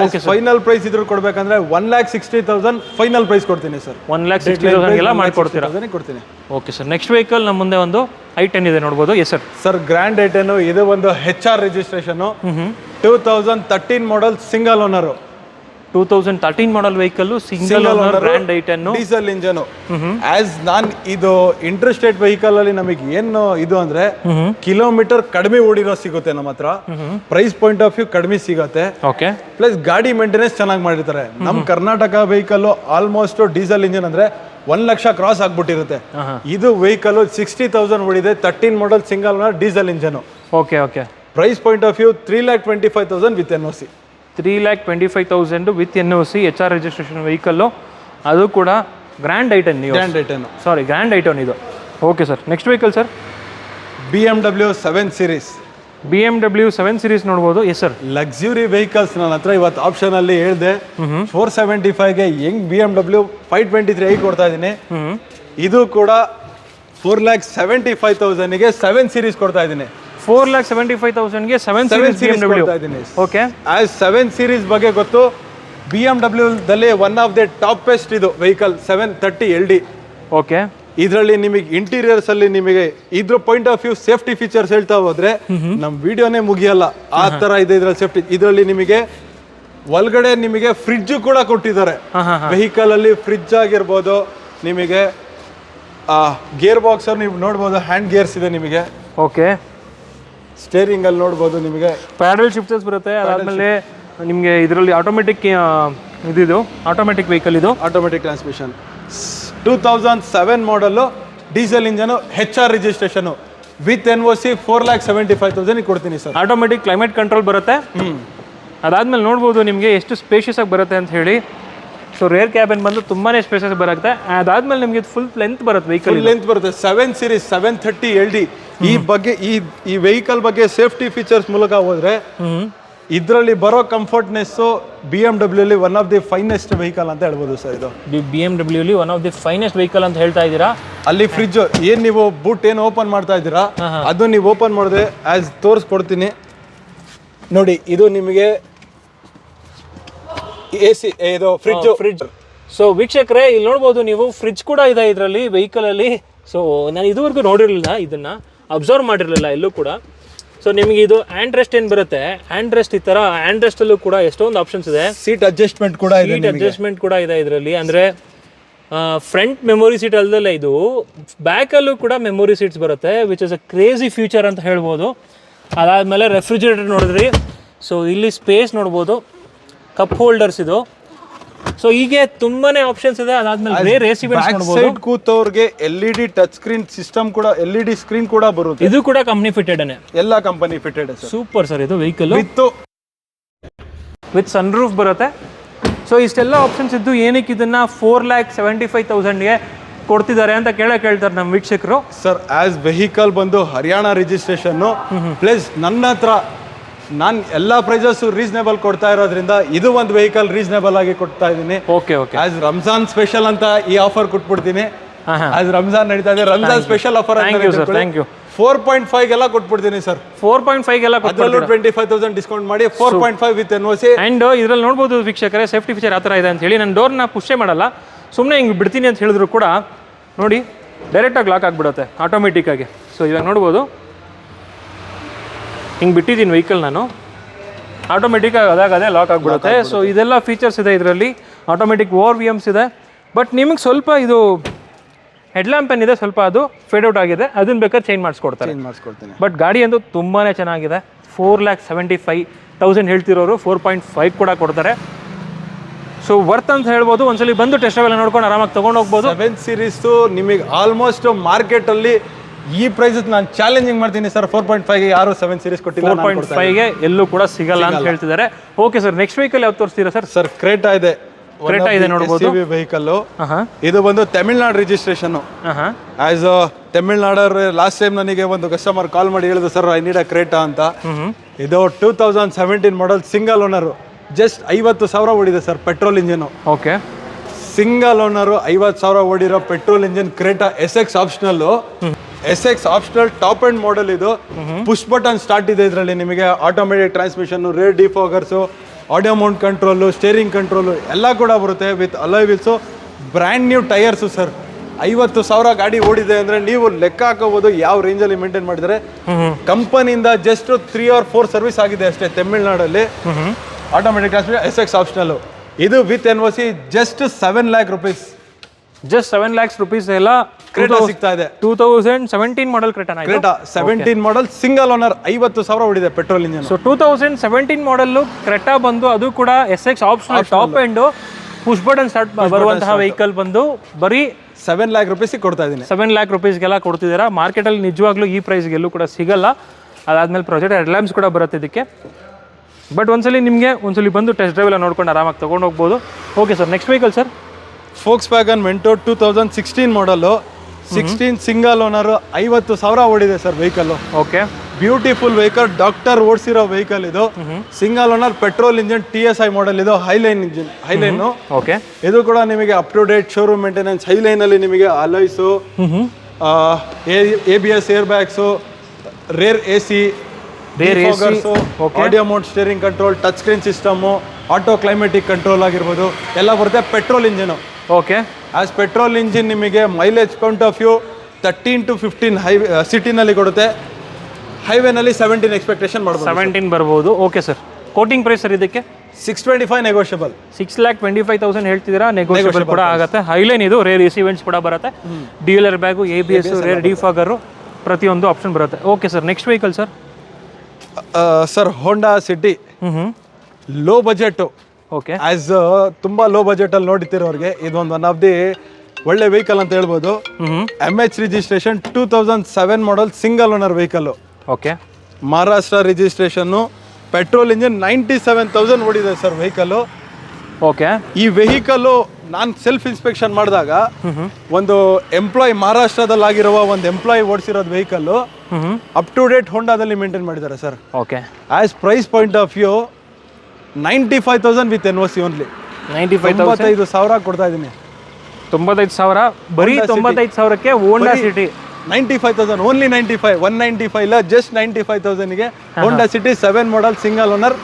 ಓಕೆ. ಫೈನಲ್ ಪ್ರೈಸ್ ಇದ್ರ ಕೊಡ್ಬೇಕಂದ್ರೆ 1,60,000 ಫೈನಲ್ ಪ್ರೈಸ್ ಕೊಡ್ತೀನಿ ಸರ್. 1,60,000 ಎಲ್ಲ ಮಾಡ್ಕೊಡ್ತೀರಾ? ಕೊಡ್ತೀನಿ. Okay sir. ನೆಕ್ಸ್ಟ್ ವೆಹಿಕಲ್ ನಮ್ಮ ಮುಂದೆ ಒಂದು i10 ಇದೆ ನೋಡ್ಬೋದು. Yes sir. Sir grand i10 ಇದು ಒಂದು HR registration. 2013 model single owner. 2013 ಮಾಡಲ್ vehicle, single owner, grand i10 diesel engine. As non ಇದು ಇಂಟರ್ಸ್ಟೇಟ್ ವೆಹಿಕಲ್ ಅಲ್ಲಿ ನಮಗೆ ಏನು ಇದು ಅಂದ್ರೆ ಕಿಲೋಮೀಟರ್ ಕಡಿಮೆ ಓಡಿರೋ ಸಿಗುತ್ತೆ ನಮ್ಮ ಹತ್ರ. ಪ್ರೈಸ್ ಪಾಯಿಂಟ್ ಆಫ್ ವ್ಯೂ ಕಡಿಮೆ ಸಿಗುತ್ತೆ. ಓಕೆ. ಪ್ಲಸ್ ಗಾಡಿ ಮೇಂಟೆನೆನ್ಸ್ ಚೆನ್ನಾಗಿ ಮಾಡಿರ್ತಾರೆ. ನಮ್ಮ Karnataka vehicle almost diesel engine ಅಂದ್ರೆ 1 ಲಕ್ಷ ಕ್ರಾಸ್ ಆಗ್ಬಿಟ್ಟಿರುತ್ತೆ. ಇದು ವೆಹಿಕಲ್ 60,000 ಓಡಿದೆ. 13 model single owner diesel engine. Okay. Okay. Price point of view 3,25,000 with NOC. 3,25,000 with NOC HR registration vehicle. ಅದು ಕೂಡ grand i10. Sorry, grand i10 ಇದು. Okay sir. Next vehicle sir, BMW 7 series. BMW 7 series ನೋಡ್ಬೋದು. Yes sir. Luxury vehicles ನನ್ನ ಹತ್ರ ಇವತ್ತು option ಅಲ್ಲಿ ಹೇಳಿದೆ. 475ಗೆ ಹೆಂಗ್ BMW 523i ಕೊಡ್ತಾ ಇದ್ದೀನಿ. ಇದು ಕೂಡ 4,75,000ಗೆ 7 ಸೀರೀಸ್ ಕೊಡ್ತಾ ಇದ್ದೀನಿ. 4,75,000ಗೆ 7 series BMW. Okay. As 7 series ಬಗ್ಗೆ ಗೊತ್ತು. BMW ದಲ್ಲಿ ಒನ್ ಆಫ್ ದಿ ಟಾಪೆಸ್ಟ್ ಇದು ವೆಹಿಕಲ್ 730 LD. ಓಕೆ. ಇದರಲ್ಲಿ ನಿಮಗೆ ಇಂಟೀರಿಯರ್ಸ್ ಅಲ್ಲಿ ನಿಮಗೆ ಇದ್ರ point of view safety features ಹೇಳ್ತಾ ಹೋದ್ರೆ ನಮ್ಮ ವಿಡಿಯೋನೇ ಮುಗಿಯಲ್ಲ. ಆ ತರ ಇದೆ ಇದ್ರಲ್ಲಿ ಸೇಫ್ಟಿ. ಇದರಲ್ಲಿ ನಿಮಗೆ ಒಳಗಡೆ ನಿಮಗೆ ಫ್ರಿಡ್ಜ್ ಕೂಡ ಕೊಟ್ಟಿದ್ದಾರೆ. ವೆಹಿಕಲ್ ಅಲ್ಲಿ ಫ್ರಿಡ್ಜ್ ಆಗಿರ್ಬೋದು, ನಿಮಗೆ ಗೇರ್ ಬಾಕ್ಸ್ ನೀವು ನೋಡ್ಬೋದು, ಹ್ಯಾಂಡ್ ಗೇರ್ಸ್ ಇದೆ ನಿಮಗೆ. ಓಕೆ. ಸ್ಟೇರಿಂಗ್ ಅಲ್ಲಿ ನೋಡ್ಬೋದು, ನಿಮಗೆ ಪ್ಯಾಡಲ್ ಶಿಫ್ಟರ್ಸ್ ಬರುತ್ತೆ. ಅದಾದ್ಮೇಲೆ ನಿಮಗೆ ಇದರಲ್ಲಿ ಆಟೋಮೆಟಿಕ್ ಇದು ಆಟೋಮೆಟಿಕ್ ವೆಹಿಕಲ್. ಇದು automatic transmission. 2007 model diesel engine HR registration with NOC. 4,75,000 ಕೊಡ್ತೀನಿ ಸರ್. ಆಟೋಮೆಟಿಕ್ ಕ್ಲೈಮೇಟ್ ಕಂಟ್ರೋಲ್ ಬರುತ್ತೆ. ಅದಾದ್ಮೇಲೆ ನೋಡ್ಬೋದು ನಿಮಗೆ ಎಷ್ಟು ಸ್ಪೇಷಿಯಸ್ ಆಗಿ ಬರುತ್ತೆ ಅಂತ ಹೇಳಿ. ಸೊ ರೇರ್ ಕ್ಯಾಬಿನ್ ಬಂದು ತುಂಬಾ ಸ್ಪೇಸಸ್ ಬರುತ್ತೆ. ಅದಾದ್ಮೇಲೆ ನಿಮಗೆ ಫುಲ್ ಲೆಂತ್ ಬರುತ್ತೆ ವೆಹಿಕಲ್. ಲೆಂತ್ ಬರುತ್ತೆ 7 ಸೀರೀಸ್ 730 LD. ಈ ಬಗ್ಗೆ ಈ ವೆಹಿಕಲ್ ಬಗ್ಗೆ ಸೇಫ್ಟಿ ಫೀಚರ್ಸ್ ಮೂಲಕ ಹೋದ್ರೆ ಇದರಲ್ಲಿ ಬರೋ ಕಂಫರ್ಟ್ನೆಸ್ BMW ಅಲ್ಲಿ one of the finest vehicle ಅಂತ ಹೇಳ್ಬೋದು ಸರ್. ಇದು BMW ಅಲ್ಲಿ one of the finest vehicle ಅಂತ ಹೇಳ್ತಾ ಇದ್ದೀರಾ. ಅಲ್ಲಿ ಫ್ರಿಜ್ ಏನ್ ನೀವು ಬೂಟ್ ಏನು ಓಪನ್ ಮಾಡ್ತಾ ಇದ್ದೀರಾ ಅದು ನೀವು ಓಪನ್ ಮಾಡಿದ್ರೆ ಆಸ್ ತೋರಿಸ್ಕೊಡ್ತೀನಿ ನೋಡಿ. ಇದು ನಿಮಗೆ AC ಇದು ಫ್ರಿಜ್. ಸೊ ವೀಕ್ಷಕರೇ ಇಲ್ಲಿ ನೋಡ್ಬೋದು ನೀವು, ಫ್ರಿಜ್ ಕೂಡ ಇದೆ ಇದರಲ್ಲಿ ವೆಹಿಕಲ್ ಅಲ್ಲಿ. ಸೊ ನಾನು ಇದುವರೆಗೂ ನೋಡಿರಲಿಲ್ಲ, ಇದನ್ನ ಅಬ್ಸರ್ವ್ ಮಾಡಿರಲಿಲ್ಲ ಎಲ್ಲೂ ಕೂಡ. ಸೊ ನಿಮಗೆ ಇದು ಹ್ಯಾಂಡ್ ರೆಸ್ಟ್ ಏನು ಬರುತ್ತೆ, ಹ್ಯಾಂಡ್ ರೆಸ್ಟ್ ಈ ಥರ ಹ್ಯಾಂಡ್ ರೆಸ್ಟಲ್ಲೂ ಕೂಡ ಎಷ್ಟೊಂದು ಆಪ್ಷನ್ಸ್ ಇದೆ. ಸೀಟ್ ಅಡ್ಜಸ್ಟ್ಮೆಂಟ್ ಕೂಡ ಇದೆ. ಸೀಟ್ ಅಡ್ಜಸ್ಟ್ಮೆಂಟ್ ಕೂಡ ಇದೆ ಇದರಲ್ಲಿ. ಅಂದರೆ ಫ್ರಂಟ್ ಮೆಮೊರಿ ಸೀಟ್ ಅಲ್ಲದೆ ಇದು ಬ್ಯಾಕಲ್ಲೂ ಕೂಡ ಮೆಮೊರಿ ಸೀಟ್ಸ್ ಬರುತ್ತೆ, which is a crazy future ಅಂತ ಹೇಳ್ಬೋದು. ಅದಾದಮೇಲೆ ರೆಫ್ರಿಜರೇಟರ್ ನೋಡಿದ್ರಿ. ಸೊ ಇಲ್ಲಿ ಸ್ಪೇಸ್ ನೋಡ್ಬೋದು, ಕಪ್ ಹೋಲ್ಡರ್ಸ್ ಇದು. ಸೊ ಹೀಗೆ ತುಂಬಾನೇ ಆಪ್ಷನ್ಸ್ ಇದೆ. ಅದಾದ್ಮೇಲೆ ರೇರ್ AC ವೆಂಟ್ಸ್ ನೋಡಬಹುದು. ಕೂತವ್ರಿಗೆ LED ಟಚ್ ಸ್ಕ್ರೀನ್ ಸಿಸ್ಟಮ್ ಕೂಡ, LED ಸ್ಕ್ರೀನ್ ಕೂಡ ಬರುತ್ತೆ. ಇದು ಕೂಡ ಕಂಪನಿ ಫಿಟೆಡ್ ಅನೇ, ಎಲ್ಲ company fitted sir. Super sir ಇದು ವೆಹಿಕಲ್ ವಿತ್ ಸನ್ ರೂಫ್ ಬರುತ್ತೆ. ಸೊ ಇಷ್ಟೆಲ್ಲ ಆಪ್ಷನ್ಸ್ ಇದ್ದು ಏನಕ್ಕೆ ಇದನ್ನ 4,75,000ಗೆ ಕೊಡ್ತಿದ್ದಾರೆ ಅಂತ ಕೇಳ್ತಾರೆ ನಮ್ಮ ವೀಕ್ಷಕರು. ಸರ್ ಆಸ್ ವೆಹಿಕಲ್ ಬಂದು ಹರಿಯಾಣ ರಿಜಿಸ್ಟ್ರೇಷನ್ ಪ್ಲಸ್ ನನ್ನ ಹತ್ರ ನಾನು ಎಲ್ಲ ಪ್ರೈಸಸ್ ರೀಸನೇಬಲ್ ಕೊಡ್ತಾ ಇರೋದ್ರಿಂದ ಇದು ಒಂದು ವೆಹಿಕಲ್ ರೀಸನೇಬಲ್ ಆಗಿ ಕೊಡ್ತಾ ಇದ್ದೀನಿ. Okay okay. As Ramzan special ಅಂತ ಈ ಆಫರ್ ಕೊಟ್ಬಿಡ್ತೀನಿ. ಆಸ್ ರಂಜಾನ್ ನಡೀತಾ ಇದೆ, Ramzan special offer thank you 4.5 ಗೆಲ್ಲ ಕೊಟ್ಬಿಡ್ತೀನಿ ಸರ್. 4.5 ಗೆಲ್ಲ ಅದರಲ್ಲೂ 25,000 ಡಿಸ್ಕೌಂಟ್ ಮಾಡಿ 4.5 ವಿತ್ NOC. ಅಂಡ್ ಇದ್ರಲ್ಲಿ ನೋಡ್ಬೋದು ವೀಕ್ಷಕರೇ ಸೇಫ್ಟಿ ಫೀಚರ್ ಆ ಥರ ಇದೆ ಅಂತ ಹೇಳಿ. ನಾನು ಡೋರ್ನ ಪುಷೇ ಮಾಡಲ್ಲ, ಸುಮ್ಮನೆ ಹಿಂಗೆ ಬಿಡ್ತೀನಿ ಅಂತ ಹೇಳಿದ್ರು ಕೂಡ ನೋಡಿ ಡೈರೆಕ್ಟಾಗಿ ಲಾಕ್ ಆಗಿಬಿಡುತ್ತೆ ಆಟೋಮೆಟಿಕ್ಕಾಗಿ. ಸೊ ಇವಾಗ ನೋಡ್ಬೋದು ಹಿಂಗೆ ಬಿಟ್ಟಿದ್ದೀನಿ ವೆಹಿಕಲ್ ನಾನು, ಆಟೋಮೆಟಿಕ್ಕಾಗಿ ಅದೇ ಲಾಕ್ ಆಗಿಬಿಡುತ್ತೆ. ಸೊ ಇದೆಲ್ಲ ಫೀಚರ್ಸ್ ಇದೆ ಇದರಲ್ಲಿ. ಆಟೋಮೆಟಿಕ್ ORVMs ಇದೆ. ಬಟ್ ನಿಮಗೆ ಸ್ವಲ್ಪ ಇದು ಹೆಡ್ಲ್ಯಾಂಪ್ ಏನಿದೆ ಸ್ವಲ್ಪ ಅದು ಫೇಡ್ ಔಟ್ ಆಗಿದೆ, ಅದನ್ನ ಬೇಕಾದ್ರೆ ಚೇಂಜ್ ಮಾಡಿಸ್ಕೊಡ್ತೀನಿ. ಬಟ್ ಗಾಡಿ ಅಂತೂ ತುಂಬಾ ಚೆನ್ನಾಗಿದೆ. 4,75,000 ಹೇಳ್ತಿರೋರು 4.5 ಕೂಡ ಕೊಡ್ತಾರೆ. ಸೊ ವರ್ತ್ ಅಂತ ಹೇಳ್ಬೋದು. ಒಂದ್ಸಲಿ ಬಂದು ಟೆಸ್ಟ್ ಡ್ರೈವ್ ಎಲ್ಲ ನೋಡ್ಕೊಂಡು ಆರಾಮಾಗಿ ತೊಗೊಂಡು ಹೋಗ್ಬೋದು. 7 ಸೀರೀಸು ನಿಮಗೆ ಆಲ್ಮೋಸ್ಟ್ ಮಾರ್ಕೆಟಲ್ಲಿ ಈ ಪ್ರೈಸ್ ನಾನು ಚಾಲೆಂಜಿಂಗ್ ಮಾಡ್ತೀನಿ ಸರ್. 4.5ಗೆ ಯಾರು 7 ಸೀರೀಸ್ ಕೊಟ್ಟಿಲ್ಲ. 4.5ಗೆ ಎಲ್ಲೂ ಕೂಡ ಸಿಗಲ್ಲ ಅಂತ ಹೇಳ್ತಿದ್ದಾರೆ. ಓಕೆ ಸರ್, ನೆಕ್ಸ್ಟ್ ವೆಹಿಕಲ್ ಯಾವ್ದು ತೋರಿಸ್ತೀರಾ ಸರ್? ಸರ್ ಕ್ರೇಟಾ ಇದೆ ನೋಡಬಹುದು ವೆಹಿಕಲ್. ಇದು ಬಂದು ತಮಿಳ್ನಾಡು ರಿಜಿಸ್ಟ್ರೇಷನ್. ಆಸ್ ತಮಿಳ್ನಾಡರ್ ಲಾಸ್ಟ್ ಟೈಮ್ ನನಗೆ ಒಂದು ಕಸ್ಟಮರ್ ಕಾಲ್ ಮಾಡಿ ಹೇಳಿದ್ರು sir I need a Creta ಅಂತ. ಇದು 2017 ಮಾಡೆಲ್ ಸಿಂಗಲ್ ಓನರ್, ಜಸ್ಟ್ 50,000 ಓಡಿದೆ sir. Petrol engine. Okay, single owner 50,000 ಓಡಿರೋ petrol engine Creta. SX optional top end model. ಇದು ಪುಷ್ ಬಟನ್ ಸ್ಟಾರ್ಟ್ ಇದೆ ಇದರಲ್ಲಿ. ನಿಮಗೆ automatic transmission, rear defoggers, audio mount control, steering control ಎಲ್ಲ ಕೂಡ ಬರುತ್ತೆ with alloy wheels. Brand new tyres sir. 50,000 ಗಾಡಿ ಓಡಿದೆ ಅಂದರೆ ನೀವು ಲೆಕ್ಕ ಹಾಕೋಬೋದು ಯಾವ ರೇಂಜಲ್ಲಿ ಮೇಂಟೈನ್ ಮಾಡಿದರೆ. ಕಂಪನಿಯಿಂದ ಜಸ್ಟ್ 3 or 4 ಸರ್ವಿಸ್ ಆಗಿದೆ ಅಷ್ಟೇ ತಮಿಳ್ನಾಡಲ್ಲಿ. Automatic transmission SX optional. ಇದು with NOC just 7 lakh rupees. Just 7 lakhs rupees ಎಲ್ಲ ಕ್ರೇಟಾ ಸಿಗ್ತಾ ಇದೆ. 2017 model Creta 17 model single owner 50,000 ಓಡಿದೆ petrol engine. So 2017 model Creta ಬಂದು ಅದು ಕೂಡ SX optional top end push button start ಬರುವಂತಹ ವೆಹಿಕಲ್ ಬಂದು ಬರೀ 7 lakh rupees ಕೊಡ್ತಾ ಇದ್ದೀನಿ. 7 lakh rupeesಗೆಲ್ಲ ಕೊಡ್ತಿದ್ದೀರಾ. ಮಾರ್ಕೆಟಲ್ಲಿ ನಿಜವಾಗ್ಲೂ ಈ ಪ್ರೈಸ್ಗೆ ಎಲ್ಲೂ ಕೂಡ ಸಿಗಲ್ಲ. ಅದಾದ್ಮೇಲೆ ಪ್ರೊಜೆಕ್ಟ್ ಹೆಡ್ಲ್ಯಾಂಪ್ಸ್ ಕೂಡ ಬರುತ್ತೆ ಇದಕ್ಕೆ. ಬಟ್ ಒಂದ್ಸಲಿ ಬಂದು ಟೆಸ್ಟ್ ಡ್ರೈವ್ ಎಲ್ಲ ನೋಡ್ಕೊಂಡು ಆರಾಮಾಗಿ ತೊಗೊಂಡು ಹೋಗ್ಬೋದು. Okay sir, next vehicle sir? Volkswagen Vento 2016 model, 16 single owner, 50,000 ಓಡಿದೆ sir vehicle. Okay, beautiful vehicle, doctor ಓಡಿಸಿರೋ ವೆಹಿಕಲ್ ಇದು. Single owner petrol engine TSI model. ಇದು ಹೈಲೈನ್ ಇಂಜಿನ್, ಹೈಲೈನು. ಓಕೆ, ಇದು ಕೂಡ ನಿಮಗೆ up to date showroom maintenance. Highline ಅಲ್ಲಿ ನಿಮಗೆ alloys, ABS air bags, rear AC, audio mount steering control, touch screen system, auto climatic control ಆಗಿರ್ಬೋದು ಎಲ್ಲ ಬರುತ್ತೆ. Petrol engine. Okay, as petrol engine ನಿಮಗೆ mileage point of view 13 to 15 ಸಿಟಿನಲ್ಲಿ ಕೊಡುತ್ತೆ. ಹೈವೇನಲ್ಲಿ 17 expectation ಮಾಡ್ಬೋದು. 17 ಬರ್ಬೋದು. Okay sir, quoting price sir ಇದಕ್ಕೆ? 625 ನೆಗೋಷಿಯಬಲ್. 6,25,000 ಹೇಳ್ತಿದ್ದೀರಾ, ನೆಗೋಷಿಯಬಲ್ ಕೂಡ ಆಗುತ್ತೆ. ಹೈಲೈನ್ ಇದು, ರೇರ್ AC ಇವೆಂಟ್ಸ್ ಕೂಡ ಬರುತ್ತೆ. Dual air bag, ABS, rear defogger ಪ್ರತಿಯೊಂದು ಆಪ್ಷನ್ ಬರುತ್ತೆ. Okay sir, next vehicle sir? Sir Honda City low budget. Okay, as ತುಂಬಾ ಲೋ ಬಜೆಟ್ ಅಲ್ಲಿ ನೋಡ್ತಿರೋರಿಗೆ ಇದೊಂದು ಒನ್ ಆಫ್ ದಿ ಒಳ್ಳೆ ವೆಹಿಕಲ್ ಅಂತ ಹೇಳ್ಬೋದು. MH registration 2007 model single owner vehicle. Okay, Maharashtra ರಿಜಿಸ್ಟ್ರೇಷನ್ನು, ಪೆಟ್ರೋಲ್ ಇಂಜಿನ್, 97,000 ಓಡಿದೆ ಸರ್ ವೆಹಿಕಲ್. ಓಕೆ. ಈ ವೆಹಿಕಲ್ಲು ನಾನು ಸೆಲ್ಫ್ ಇನ್ಸ್ಪೆಕ್ಷನ್ ಮಾಡಿದಾಗ ಒಂದು ಎಂಪ್ಲಾಯ್ ಮಹಾರಾಷ್ಟ್ರದಲ್ಲಿ ಆಗಿರುವ ಒಂದು ಎಂಪ್ಲಾಯ್ ಓಡಿಸಿರೋದು ವೆಹಿಕಲ್ಲು ಅಪ್ ಟು ಡೇಟ್ ಹೋಂಡಾದಲ್ಲಿ ಮೇಂಟೈನ್ ಮಾಡಿದ್ದಾರೆ sir. Okay. As price point of view 95,000 with NOC only. 95,000 ಕೊಡ್ತಾ ಇದ್ದೀನಿ. 95,000 ಬರೀ 95,000ಕ್ಕೆ ಹೋಂಡಾ ಸಿಟಿ. 95,000 ಓನ್ಲಿ 95, 195 ಇಲ್ಲ, ಜಸ್ಟ್ 95,000ಗೆ Honda City 7 model single owner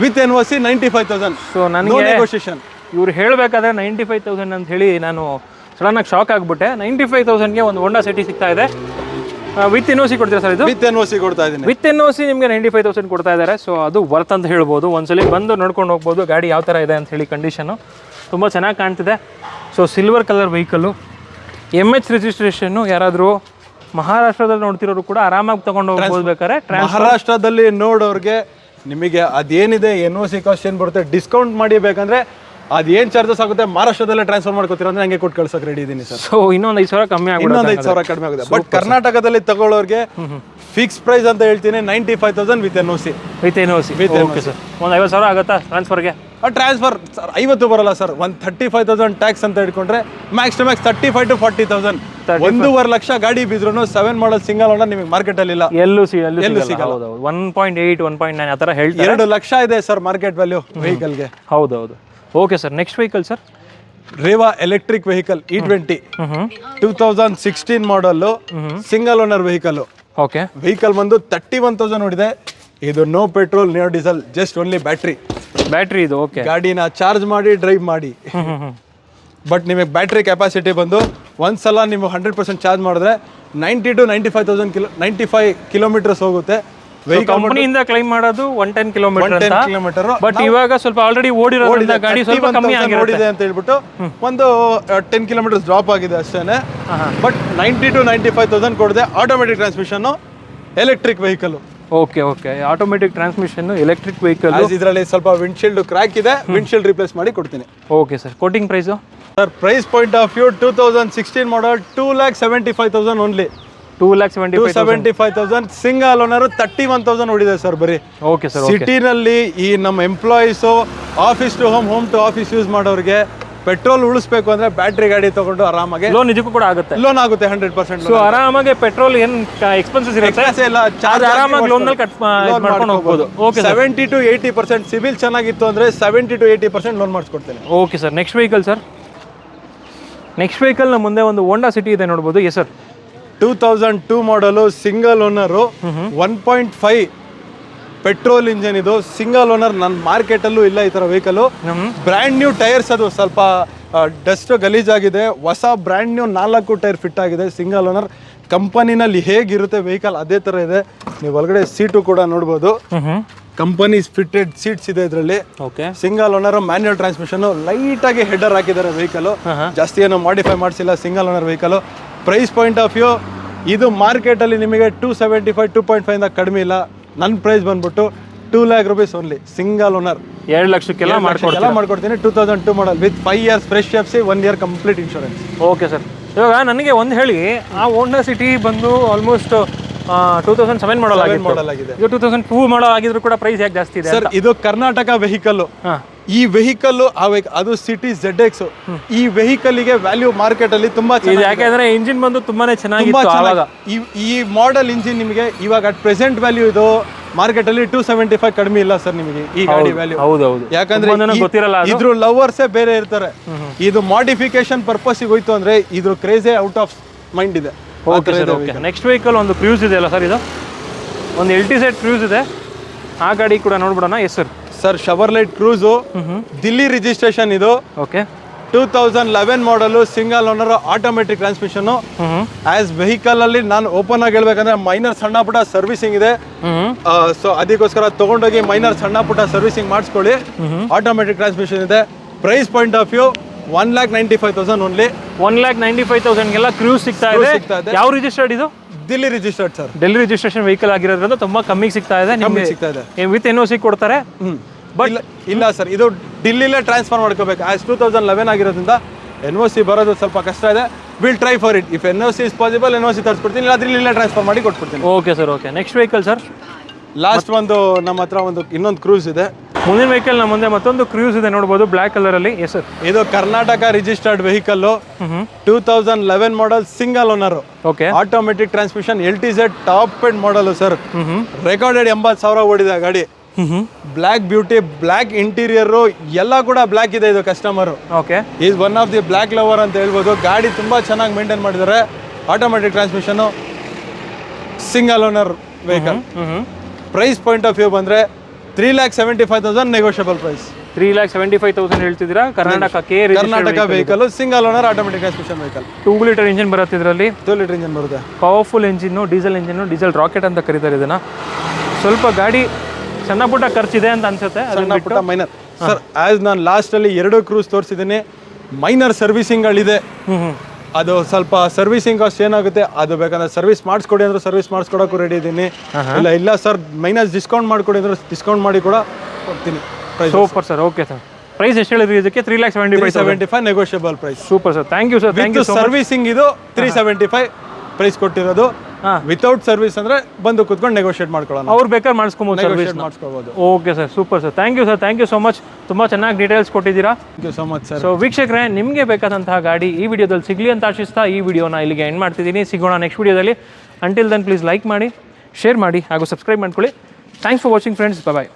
with NOC 95,000. So ನನಗೆ ನೆಗೋಷಿಯೇಷನ್ ಇವ್ರು ಹೇಳಬೇಕಾದ್ರೆ 95,000 ಅಂತ ಹೇಳಿ ನಾನು ಸಡನ್ನಾಗಿ ಶಾಕ್ ಆಗಿಬಿಟ್ಟೆ. 95,000ಗೆ ಒಂದು ಹೋಂಡಾ ಸಿಟಿ ಸಿಗ್ತಾ ಇದೆ. ವಿತ್ NOC ಕೊಡ್ತೀರಾ ಸರ್ ಇದು? ವಿತ್ NOC ಕೊಡ್ತಾ ಇದ್ದೀನಿ. ವಿತ್ NOC ನಿಮಗೆ 95,000 ಕೊಡ್ತಾ ಇದ್ದಾರೆ. ಸೊ ಅದು ವರ್ತ್ ಅಂತ ಹೇಳ್ಬೋದು. ಒಂದ್ಸಲಿ ಬಂದು ನೋಡ್ಕೊಂಡು ಹೋಗ್ಬೋದು ಗಾಡಿ ಯಾವ ಥರ ಇದೆ ಅಂತ ಹೇಳಿ. ಕಂಡೀಷನು ತುಂಬ ಚೆನ್ನಾಗಿ ಕಾಣ್ತಿದೆ. So silver colour vehicle, MH registration. ಯಾರಾದರೂ ಮಹಾರಾಷ್ಟ್ರದಲ್ಲಿ ನೋಡ್ತಿರೋರು ಕೂಡ ಆರಾಮಾಗಿ ತೊಗೊಂಡು ಹೋಗ್ಬೋದು. ಬೇಕಾದ್ರೆ ಮಹಾರಾಷ್ಟ್ರದಲ್ಲಿ ನೋಡೋರಿಗೆ ನಿಮಗೆ ಅದೇನಿದೆ NOC ಕಾಸ್ಟ್ ಏನು ಬರುತ್ತೆ ಡಿಸ್ಕೌಂಟ್ ಮಾಡಿ ಬೇಕಂದ್ರೆ ಅದೇನು ಚಾರ್ಜಸ್ ಆಗುತ್ತೆ ಮಹಾರಾಷ್ಟ್ರದಲ್ಲೇ ಟ್ರಾನ್ಸ್ಫರ್ ಮಾಡ್ಕೊತೀರ ಅಂದ್ರೆ ಹಂಗೆ ಕೊಟ್ಟು ಕಳ್ಸಕ್ಕೆ ರೆಡಿ ಇದ್ದೀನಿ ಸರ್. ಸೊ ಇನ್ನೊಂದು 5,000 ಕಮ್ಮಿ ಆಗುತ್ತೆ. ಇನ್ನೊಂದು 5,000 ಕಡಿಮೆ ಆಗುತ್ತೆ. ಬಟ್ ಕರ್ನಾಟಕದಲ್ಲಿ ತಗೊಳ್ಳೋರಿಗೆ ಫಿಕ್ಸ್ ಪ್ರೈಸ್ ಅಂತ ಹೇಳ್ತೀನಿ 95,000 with NOC. With NOC. Okay sir. ಒಂದು 50,000 ಆಗುತ್ತಾ ಟ್ರಾನ್ಸ್ಫರ್ಗೆ? ಟ್ರಾನ್ಸ್ಫರ್ ಸರ್ 50 ಬರಲ್ಲ ಸರ್. ಒಂದು 35,000 ಟ್ಯಾಕ್ಸ್ ಅಂತ ಇಟ್ಕೊಂಡ್ರೆ max to max 35,000 to 40,000. 1.5 lakh ಗಾಡಿ ಬಿದ್ರು 7 ಮಾಡಲ್ ಸಿಂಗಲ್ ಓನರ್ ನಿಮಗೆ ಮಾರ್ಕೆಟಲ್ಲಿ ಇಲ್ಲ, ಎಲ್ಲೂ ಸಿಗಲ್ಲ. 1.8 1.9 ಆ ಥರ ಹೇಳ್ತಾರೆ. 2 ಲಕ್ಷ ಇದೆ ಸರ್ ಮಾರ್ಕೆಟ್ ವ್ಯಾಲ್ಯೂ ವೆಹಿಕಲ್ಗೆ. ಹೌದೌದು. Okay sir. Next vehicle sir? Reva electric vehicle E20 2016 model single owner vehicle. Okay. Vehicle ಬಂದು 31,000 ನೋಡಿದೆ. ಇದು no petrol no diesel, just only battery ಇದು. ಓಕೆ. ಗಾಡಿನ ಚಾರ್ಜ್ ಮಾಡಿ ಡ್ರೈವ್ ಮಾಡಿ. ಬಟ್ ನಿಮಗೆ ಬ್ಯಾಟ್ರಿ ಕೆಪಾಸಿಟಿ ಬಂದು ಒಂದ್ಸಲ ನೀವು 100% ಚಾರ್ಜ್ ಮಾಡಿದ್ರೆ 90 to 95 ಕಿಲೋಮೀಟರ್ಸ್ ಹೋಗುತ್ತೆ. ಕಂಪನಿಯಿಂದ ಕ್ಲೈಮ್ ಮಾಡೋದು 110 ಕಿಲೋಮೀಟರ್. ಬಟ್ ಇವಾಗ ಸ್ವಲ್ಪ ಆಲ್ರೆಡಿ ಓಡಿರೋದ್ರಿಂದ ಗಾಡಿ ಸ್ವಲ್ಪ ಕಮ್ಮಿ ಆಗಿದೆ ಅಂತ ಹೇಳ್ಬಿಟ್ಟು ಒಂದು 10 ಕಿಲೋಮೀಟರ್ಸ್ ಡ್ರಾಪ್ ಆಗಿದೆ ಅಷ್ಟೇನೆ. ಬಟ್ 90 to 95,000 ಕೊಡಿದೆ. Automatic transmission, electric vehicle. Okay. Automatic transmission, electric vehicle. ಇದರಲ್ಲಿ ಸ್ವಲ್ಪ ವಿಂಡ್ಶೀಲ್ಡ್ ಕ್ರ್ಯಾಕ್ ಇದೆ, ವಿಂಡ್ಶೀಲ್ಡ್ ರಿಪ್ಲೇಸ್ ಮಾಡಿ ಕೊಡ್ತೀನಿ. Okay sir. Quoting price sir? Price point of view 2016 model 2,75,000 only. 2,75,000 single owner. 31,000 ಹೊಡಿದೆ ಸರ್ ಬರೀ. Okay sir. ಸಿಟಿನಲ್ಲಿ ಈ ನಮ್ಮ employees office to home to office use ಮಾಡೋರಿಗೆ ಪೆಟ್ರೋಲ್ ಉಳಿಸ್ಬೇಕು ಅಂದ್ರೆ ಬ್ಯಾಟ್ರಿ ಗಾಡಿ ತಗೊಂಡು ಆರಾಮಾಗಿ ಲೋನ್ ನಿಜಕ್ಕೂ ಕೂಡ ಆಗುತ್ತೆ. ಲೋನ್ ಆಗುತ್ತೆ 100%. ಸೊ ಆರಾಮಾಗಿ ಪೆಟ್ರೋಲ್ ಏನು ಎಕ್ಸ್ಪೆನ್ಸಸ್ ಇರುತ್ತೆ ಇಲ್ಲ, ಚಾರ್ಜ್ ಆರಾಮಾಗಿ ಲೋನ್ ನಲ್ಲಿ ಕಟ್ ಮಾಡ್ಕೊಂಡು ಹೋಗ್ಬೋದು. ಓಕೆ. 70 to 80% ಸಿವಿಲ್ ಚೆನ್ನಾಗಿತ್ತು ಅಂದ್ರೆ 70 to 80% ಲೋನ್ ಮಾಡಿಸ್ಕೊಡ್ತೇನೆ. Okay sir. Next vehicle sir? Next vehicle ನ ಮುಂದೆ ಒಂದು ಹೋಂಡಾ ಸಿಟಿ ಇದೆ ನೋಡ್ಬೋದು. Yes sir. 2002 ಮಾಡಲು ಸಿಂಗಲ್ ಓನರು 1.5 ಪೆಟ್ರೋಲ್ ಇಂಜಿನ್. ಇದು ಸಿಂಗಲ್ ಓನರ್. ನನ್ನ ಮಾರ್ಕೆಟಲ್ಲೂ ಇಲ್ಲ ಈ ಥರ ವೆಹಿಕಲು. Brand new tyres. ಅದು ಸ್ವಲ್ಪ ಡಸ್ಟ್ ಗಲೀಜಾಗಿದೆ. ಹೊಸ ಬ್ರ್ಯಾಂಡ್ ನ್ಯೂ 4 ಟೈರ್ ಫಿಟ್ ಆಗಿದೆ. Single owner. ಕಂಪನಿನಲ್ಲಿ ಹೇಗಿರುತ್ತೆ ವೆಹಿಕಲ್ ಅದೇ ಥರ ಇದೆ. ನೀವು ಒಳಗಡೆ ಸೀಟು ಕೂಡ ನೋಡ್ಬೋದು. ಕಂಪನಿ ಫಿಟೆಡ್ ಸೀಟ್ಸ್ ಇದೆ ಇದರಲ್ಲಿ. ಓಕೆ. Single owner, manual transmission. ಲೈಟಾಗಿ ಹೆಡರ್ ಹಾಕಿದ್ದಾರೆ ವೆಹಿಕಲ್, ಜಾಸ್ತಿ ಏನೋ ಮಾಡಿಫೈ ಮಾಡಿಸಿಲ್ಲ. Single owner vehicle. Price point of view ಇದು ಮಾರ್ಕೆಟಲ್ಲಿ ನಿಮಗೆ 275 2.5 ಇಂದ ಕಡಿಮೆ ಇಲ್ಲ. ನನ್ನ ಪ್ರೈಸ್ ಬಂದ್ಬಿಟ್ಟು 2 lakh rupees only. Single owner. 2 ಲಕ್ಷಕ್ಕೆಲ್ಲ ಮಾಡ್ಕೊಡ್ತೀನಿ. 2002 model with 5 years fresh FC, 1 year complete insurance. Okay sir. ಇವಾಗ ನನಗೆ ಒಂದು ಹೇಳಿ, ಆ ಹೋಂಡಾ ಸಿಟಿ ಬಂದು ಆಲ್ಮೋಸ್ಟ್ 2007 ಮಾಡಲ್ ಆಗಿದೆ. ಇದು 2002 ಮಾಡಲ್ ಆಗಿದ್ರು ಕೂಡ ಪ್ರೈಸ್ ಯಾಕೆ ಜಾಸ್ತಿ ಇದೆ ಸರ್? ಇದು ಕರ್ನಾಟಕ ವೆಹಿಕಲ್. ಈ ವೆಹಿಕಲ್ ಅದು ಸಿಟಿ ZX. ಈ ವೆಹಿಕಲ್ಗೆ ವ್ಯಾಲ್ಯೂ ಮಾರ್ಕೆಟ್ ಅಲ್ಲಿ ತುಂಬಾ ಚೆನ್ನಾಗಿದೆ. ಯಾಕಂದ್ರೆ ಇಂಜಿನ್ ಬಂದು ತುಂಬಾನೇ ಚೆನ್ನಾಗಿತ್ತು. ಈ ಮಾಡೆಲ್ ಇಂಜಿನ್ ನಿಮಗೆ ಇವಾಗ ಅಟ್ ಪ್ರೆಸೆಂಟ್ ವ್ಯಾಲ್ಯೂ ಇದು ಮಾರ್ಕೆಟ್ ಅಲ್ಲಿ 275 ಕಡಿಮೆ ಇಲ್ಲ ಸರ್ ನಿಮಗೆ ಈ ಗಾಡಿ ವ್ಯಾಲ್ಯೂ. ಹೌದೌದು. ಯಾಕಂದ್ರೆ ಗೊತ್ತಿರಲ್ಲ, ಇದ್ರ ಲವರ್ಸೇ ಬೇರೆ ಇರ್ತಾರೆ. ಇದು ಮಾಡಿಫಿಕೇಶನ್ ಪರ್ಪಸ್ ಹೋಯ್ತು ಅಂದ್ರೆ ಇದ್ರ ಕ್ರೇಜೇ ಔಟ್ ಆಫ್ ಮೈಂಡ್ ಇದೆ. ನೆಕ್ಸ್ಟ್ ವೆಹಿಕಲ್ ಒಂದು ಕ್ರೂಸ್ ಇದೆ ಅಲ್ಲ ಸರ್? ಇದು ಒಂದು LTZ ಕ್ರೂಸ್ ಇದೆ. ಆ ಗಾಡಿ ಕೂಡ ನೋಡ್ಬಿಡೋಣ. Yes sir. Sir Chevrolet Cruze, Delhi registration. ಇದು okay. 2011 model single owner, automatic transmission. As vehicle ಅಲ್ಲಿ ನಾನು ಓಪನ್ ಆಗಿ ಹೇಳ್ಬೇಕಂದ್ರೆ ಮೈನರ್ ಸಣ್ಣ ಪುಟ್ಟ ಸರ್ವಿಸಿಂಗ್ ಇದೆ. ಸೊ ಅದಕ್ಕೋಸ್ಕರ ತಗೊಂಡೋಗಿ ಮೈನರ್ ಸಣ್ಣ ಪುಟ್ಟ ಸರ್ವಿಸಿಂಗ್ ಮಾಡಿಸ್ಕೊಳ್ಳಿ. ಆಟೋಮೆಟಿಕ್ ಟ್ರಾನ್ಸ್ಮಿಷನ್ ಇದೆ. Price point of view 1,95,000 only. 1,95,000ಗೆಲ್ಲ ಕ್ರೂಸ್ ಸಿಗ್ತಾ ಇದೆ. ಯಾವ ರಿಜಿಸ್ಟರ್ಡ್ ಇದು? Delhi registered sir. Delhi registration vehicle ಆಗಿರೋದ್ರಿಂದ ತುಂಬಾ ಕಮ್ಮಿಗೆ ಸಿಗ್ತಾ ಇದೆ. ನಿಮಗೆ ವಿತ್ NOC ಕೊಡ್ತಾರೆ. ಬಟ್ ಇಲ್ಲ ಸರ್, ಇದು ಡಿಲ್ಲಿಲೇ ಟ್ರಾನ್ಸ್ಫರ್ ಮಾಡ್ಕೋಬೇಕು. ಆಸ್ 2011 ಆಗಿರೋದ್ರಿಂದ NOC ಬರೋದು ಸ್ವಲ್ಪ ಕಷ್ಟ ಇದೆ. Will try for it. If NOC is possible NOC ತರಿಸ್ಕೊಡ್ತೀನಿ, ಇಲ್ಲ ದಿಲ್ಲಿಲೇ ಟ್ರಾನ್ಸ್ಫರ್ ಮಾಡಿ ಕೊಟ್ಬಿಡ್ತೀನಿ. Okay sir. Okay. Next vehicle sir? Last ಒಂದು ನಮ್ಮ ಹತ್ರ ಒಂದು ಇನ್ನೊಂದು ಕ್ರೂಸ್ ಇದೆ. ಮುಂದಿನ ವೆಹಿಕಲ್ ನಮ್ಮ ಮುಂದೆ ಮತ್ತೊಂದು ಕ್ರೂಸ್ ಇದೆ ನೋಡ್ಬೋದು ಬ್ಲ್ಯಾಕ್ ಕಲರಲ್ಲಿ. Yes sir. ಇದು Karnataka registered vehicle, 2011 model, single owner, okay. Automatic transmission, LTZ top end model sir. Recorded 80,000 ಓಡಿದೆ ಗಾಡಿ. ಬ್ಲ್ಯಾಕ್ ಬ್ಯೂಟಿ, ಬ್ಲ್ಯಾಕ್ ಇಂಟೀರಿಯರ್ ಎಲ್ಲ ಕೂಡ ಬ್ಲ್ಯಾಕ್ ಇದೆ. ಇದು customer okay is one of the black lover ಅಂತ ಹೇಳ್ಬೋದು. ಗಾಡಿ ತುಂಬಾ ಚೆನ್ನಾಗಿ ಮೇಂಟೈನ್ ಮಾಡಿದ್ದಾರೆ. Automatic transmission, single owner vehicle. Price point of view ಬಂದ್ರೆ 3,75,000 ನೆಗೋಷಿಯಬಲ್ ಪ್ರೈಸ್. 3,75,000 ಹೇಳ್ತಿದ್ದೀರಾ. Karnataka vehicle, single owner, automatic transmission vehicle. 2 litre engine ಬರುತ್ತೆ ಇದರಲ್ಲಿ. 2 ಲೀಟರ್ ಇಂಜಿನ್ ಬರುತ್ತೆ. ಪವರ್ಫುಲ್ ಇಂಜಿನ್ನು, ಡೀಸೆಲ್ ರಾಕೆಟ್ ಅಂತ ಕರೀತಾರೆ ಇದನ್ನ. ಸ್ವಲ್ಪ ಗಾಡಿ ಸಣ್ಣ ಪುಟ್ಟ ಖರ್ಚಿದೆ ಅಂತ ಅನ್ಸುತ್ತೆ. ಸಣ್ಣ ಪುಟ್ಟ ಮೈನರ್ ಸರ್. ಆಸ್ ನಾನು ಲಾಸ್ಟ್ ಅಲ್ಲಿ 2 ಕ್ರೂಸ್ ತೋರಿಸಿದ್ದೀನಿ. ಮೈನರ್ ಸರ್ವಿಸಿಂಗ್ಗಳಿದೆ. ಅದು ಸ್ವಲ್ಪ ಸರ್ವಿಸಿಂಗ್ ಕಾಸ್ಟ್ ಏನಾಗುತ್ತೆ ಅದು ಬೇಕಂದ್ರೆ ಸರ್ವಿಸ್ ಮಾಡಿಸ್ಕೊಡಿ ಅಂದ್ರೆ ಸರ್ವಿಸ್ ಮಾಡಿಸ್ಕೊಡೋಕ್ಕೂ ರೆಡಿ ಇದ್ದೀನಿ. ಇಲ್ಲ ಸರ್ ಮೈನಸ್ ಡಿಸ್ಕೌಂಟ್ ಮಾಡಿಕೊಡಿ ಅಂದ್ರೆ ಡಿಸ್ಕೌಂಟ್ ಮಾಡಿ ಕೂಡ ಕೊಡ್ತೀನಿ. Super sir. Okay sir. Price ಎಷ್ಟು ಹೇಳಿದ್ರಿ ಇದಕ್ಕೆ? 3,75,000 negotiable price. Super sir. Thank you sir. Thank you. Servicing ಇದು 375 ಪ್ರೈಸ್ ಕೊಟ್ಟಿರೋದು. ವಿತೌಟ್ ಸರ್ವಿಸ್ ಅಂದ್ರೆ ಬಂದು ಕುತ್ಕೊಂಡು ನೆಗೋಷಿಯೇಟ್ ಮಾಡ್ಕೊಳ್ಳೋಣ. ಅವ್ರು ಬೇಕಾದ್ರೆ ಮಾಡಿಸ್ಕೊಬೋದು, ಸರ್ವಿಸ್ ಮಾಡಿಸ್ಕೋಬಹುದು. Okay sir. Super sir. Thank you sir. Thank you so much. ತುಂಬ ಚೆನ್ನಾಗಿ ಡೀಟೇಲ್ಸ್ ಕೊಟ್ಟಿದ್ದೀರಾ. Thank you so much sir. So ವೀಕ್ಷಕರೇ, ನಿಮಗೆ ಬೇಕಾದಂತಹ ಗಾಡಿ ಈ ವಿಡಿಯೋದಲ್ಲಿ ಸಿಗಲಿ ಅಂತ ಆಶಿಸ್ತಾ ಈ ವಿಡಿಯೋನ ಇಲ್ಲಿಗೆ ಎಂಡ್ ಮಾಡ್ತಿದ್ದೀನಿ. ಸಿಗೋಣ ನೆಕ್ಸ್ಟ್ ವಿಡಿಯೋದಲ್ಲಿ. ಅಂಟಿಲ್ ದೆನ್ ಪ್ಲೀಸ್ ಲೈಕ್ ಮಾಡಿ, ಶೇರ್ ಮಾಡಿ ಹಾಗೂ ಸಬ್ಸ್ಕ್ರೈಬ್ ಮಾಡ್ಕೊಳ್ಳಿ. Thanks for watching friends. Bye.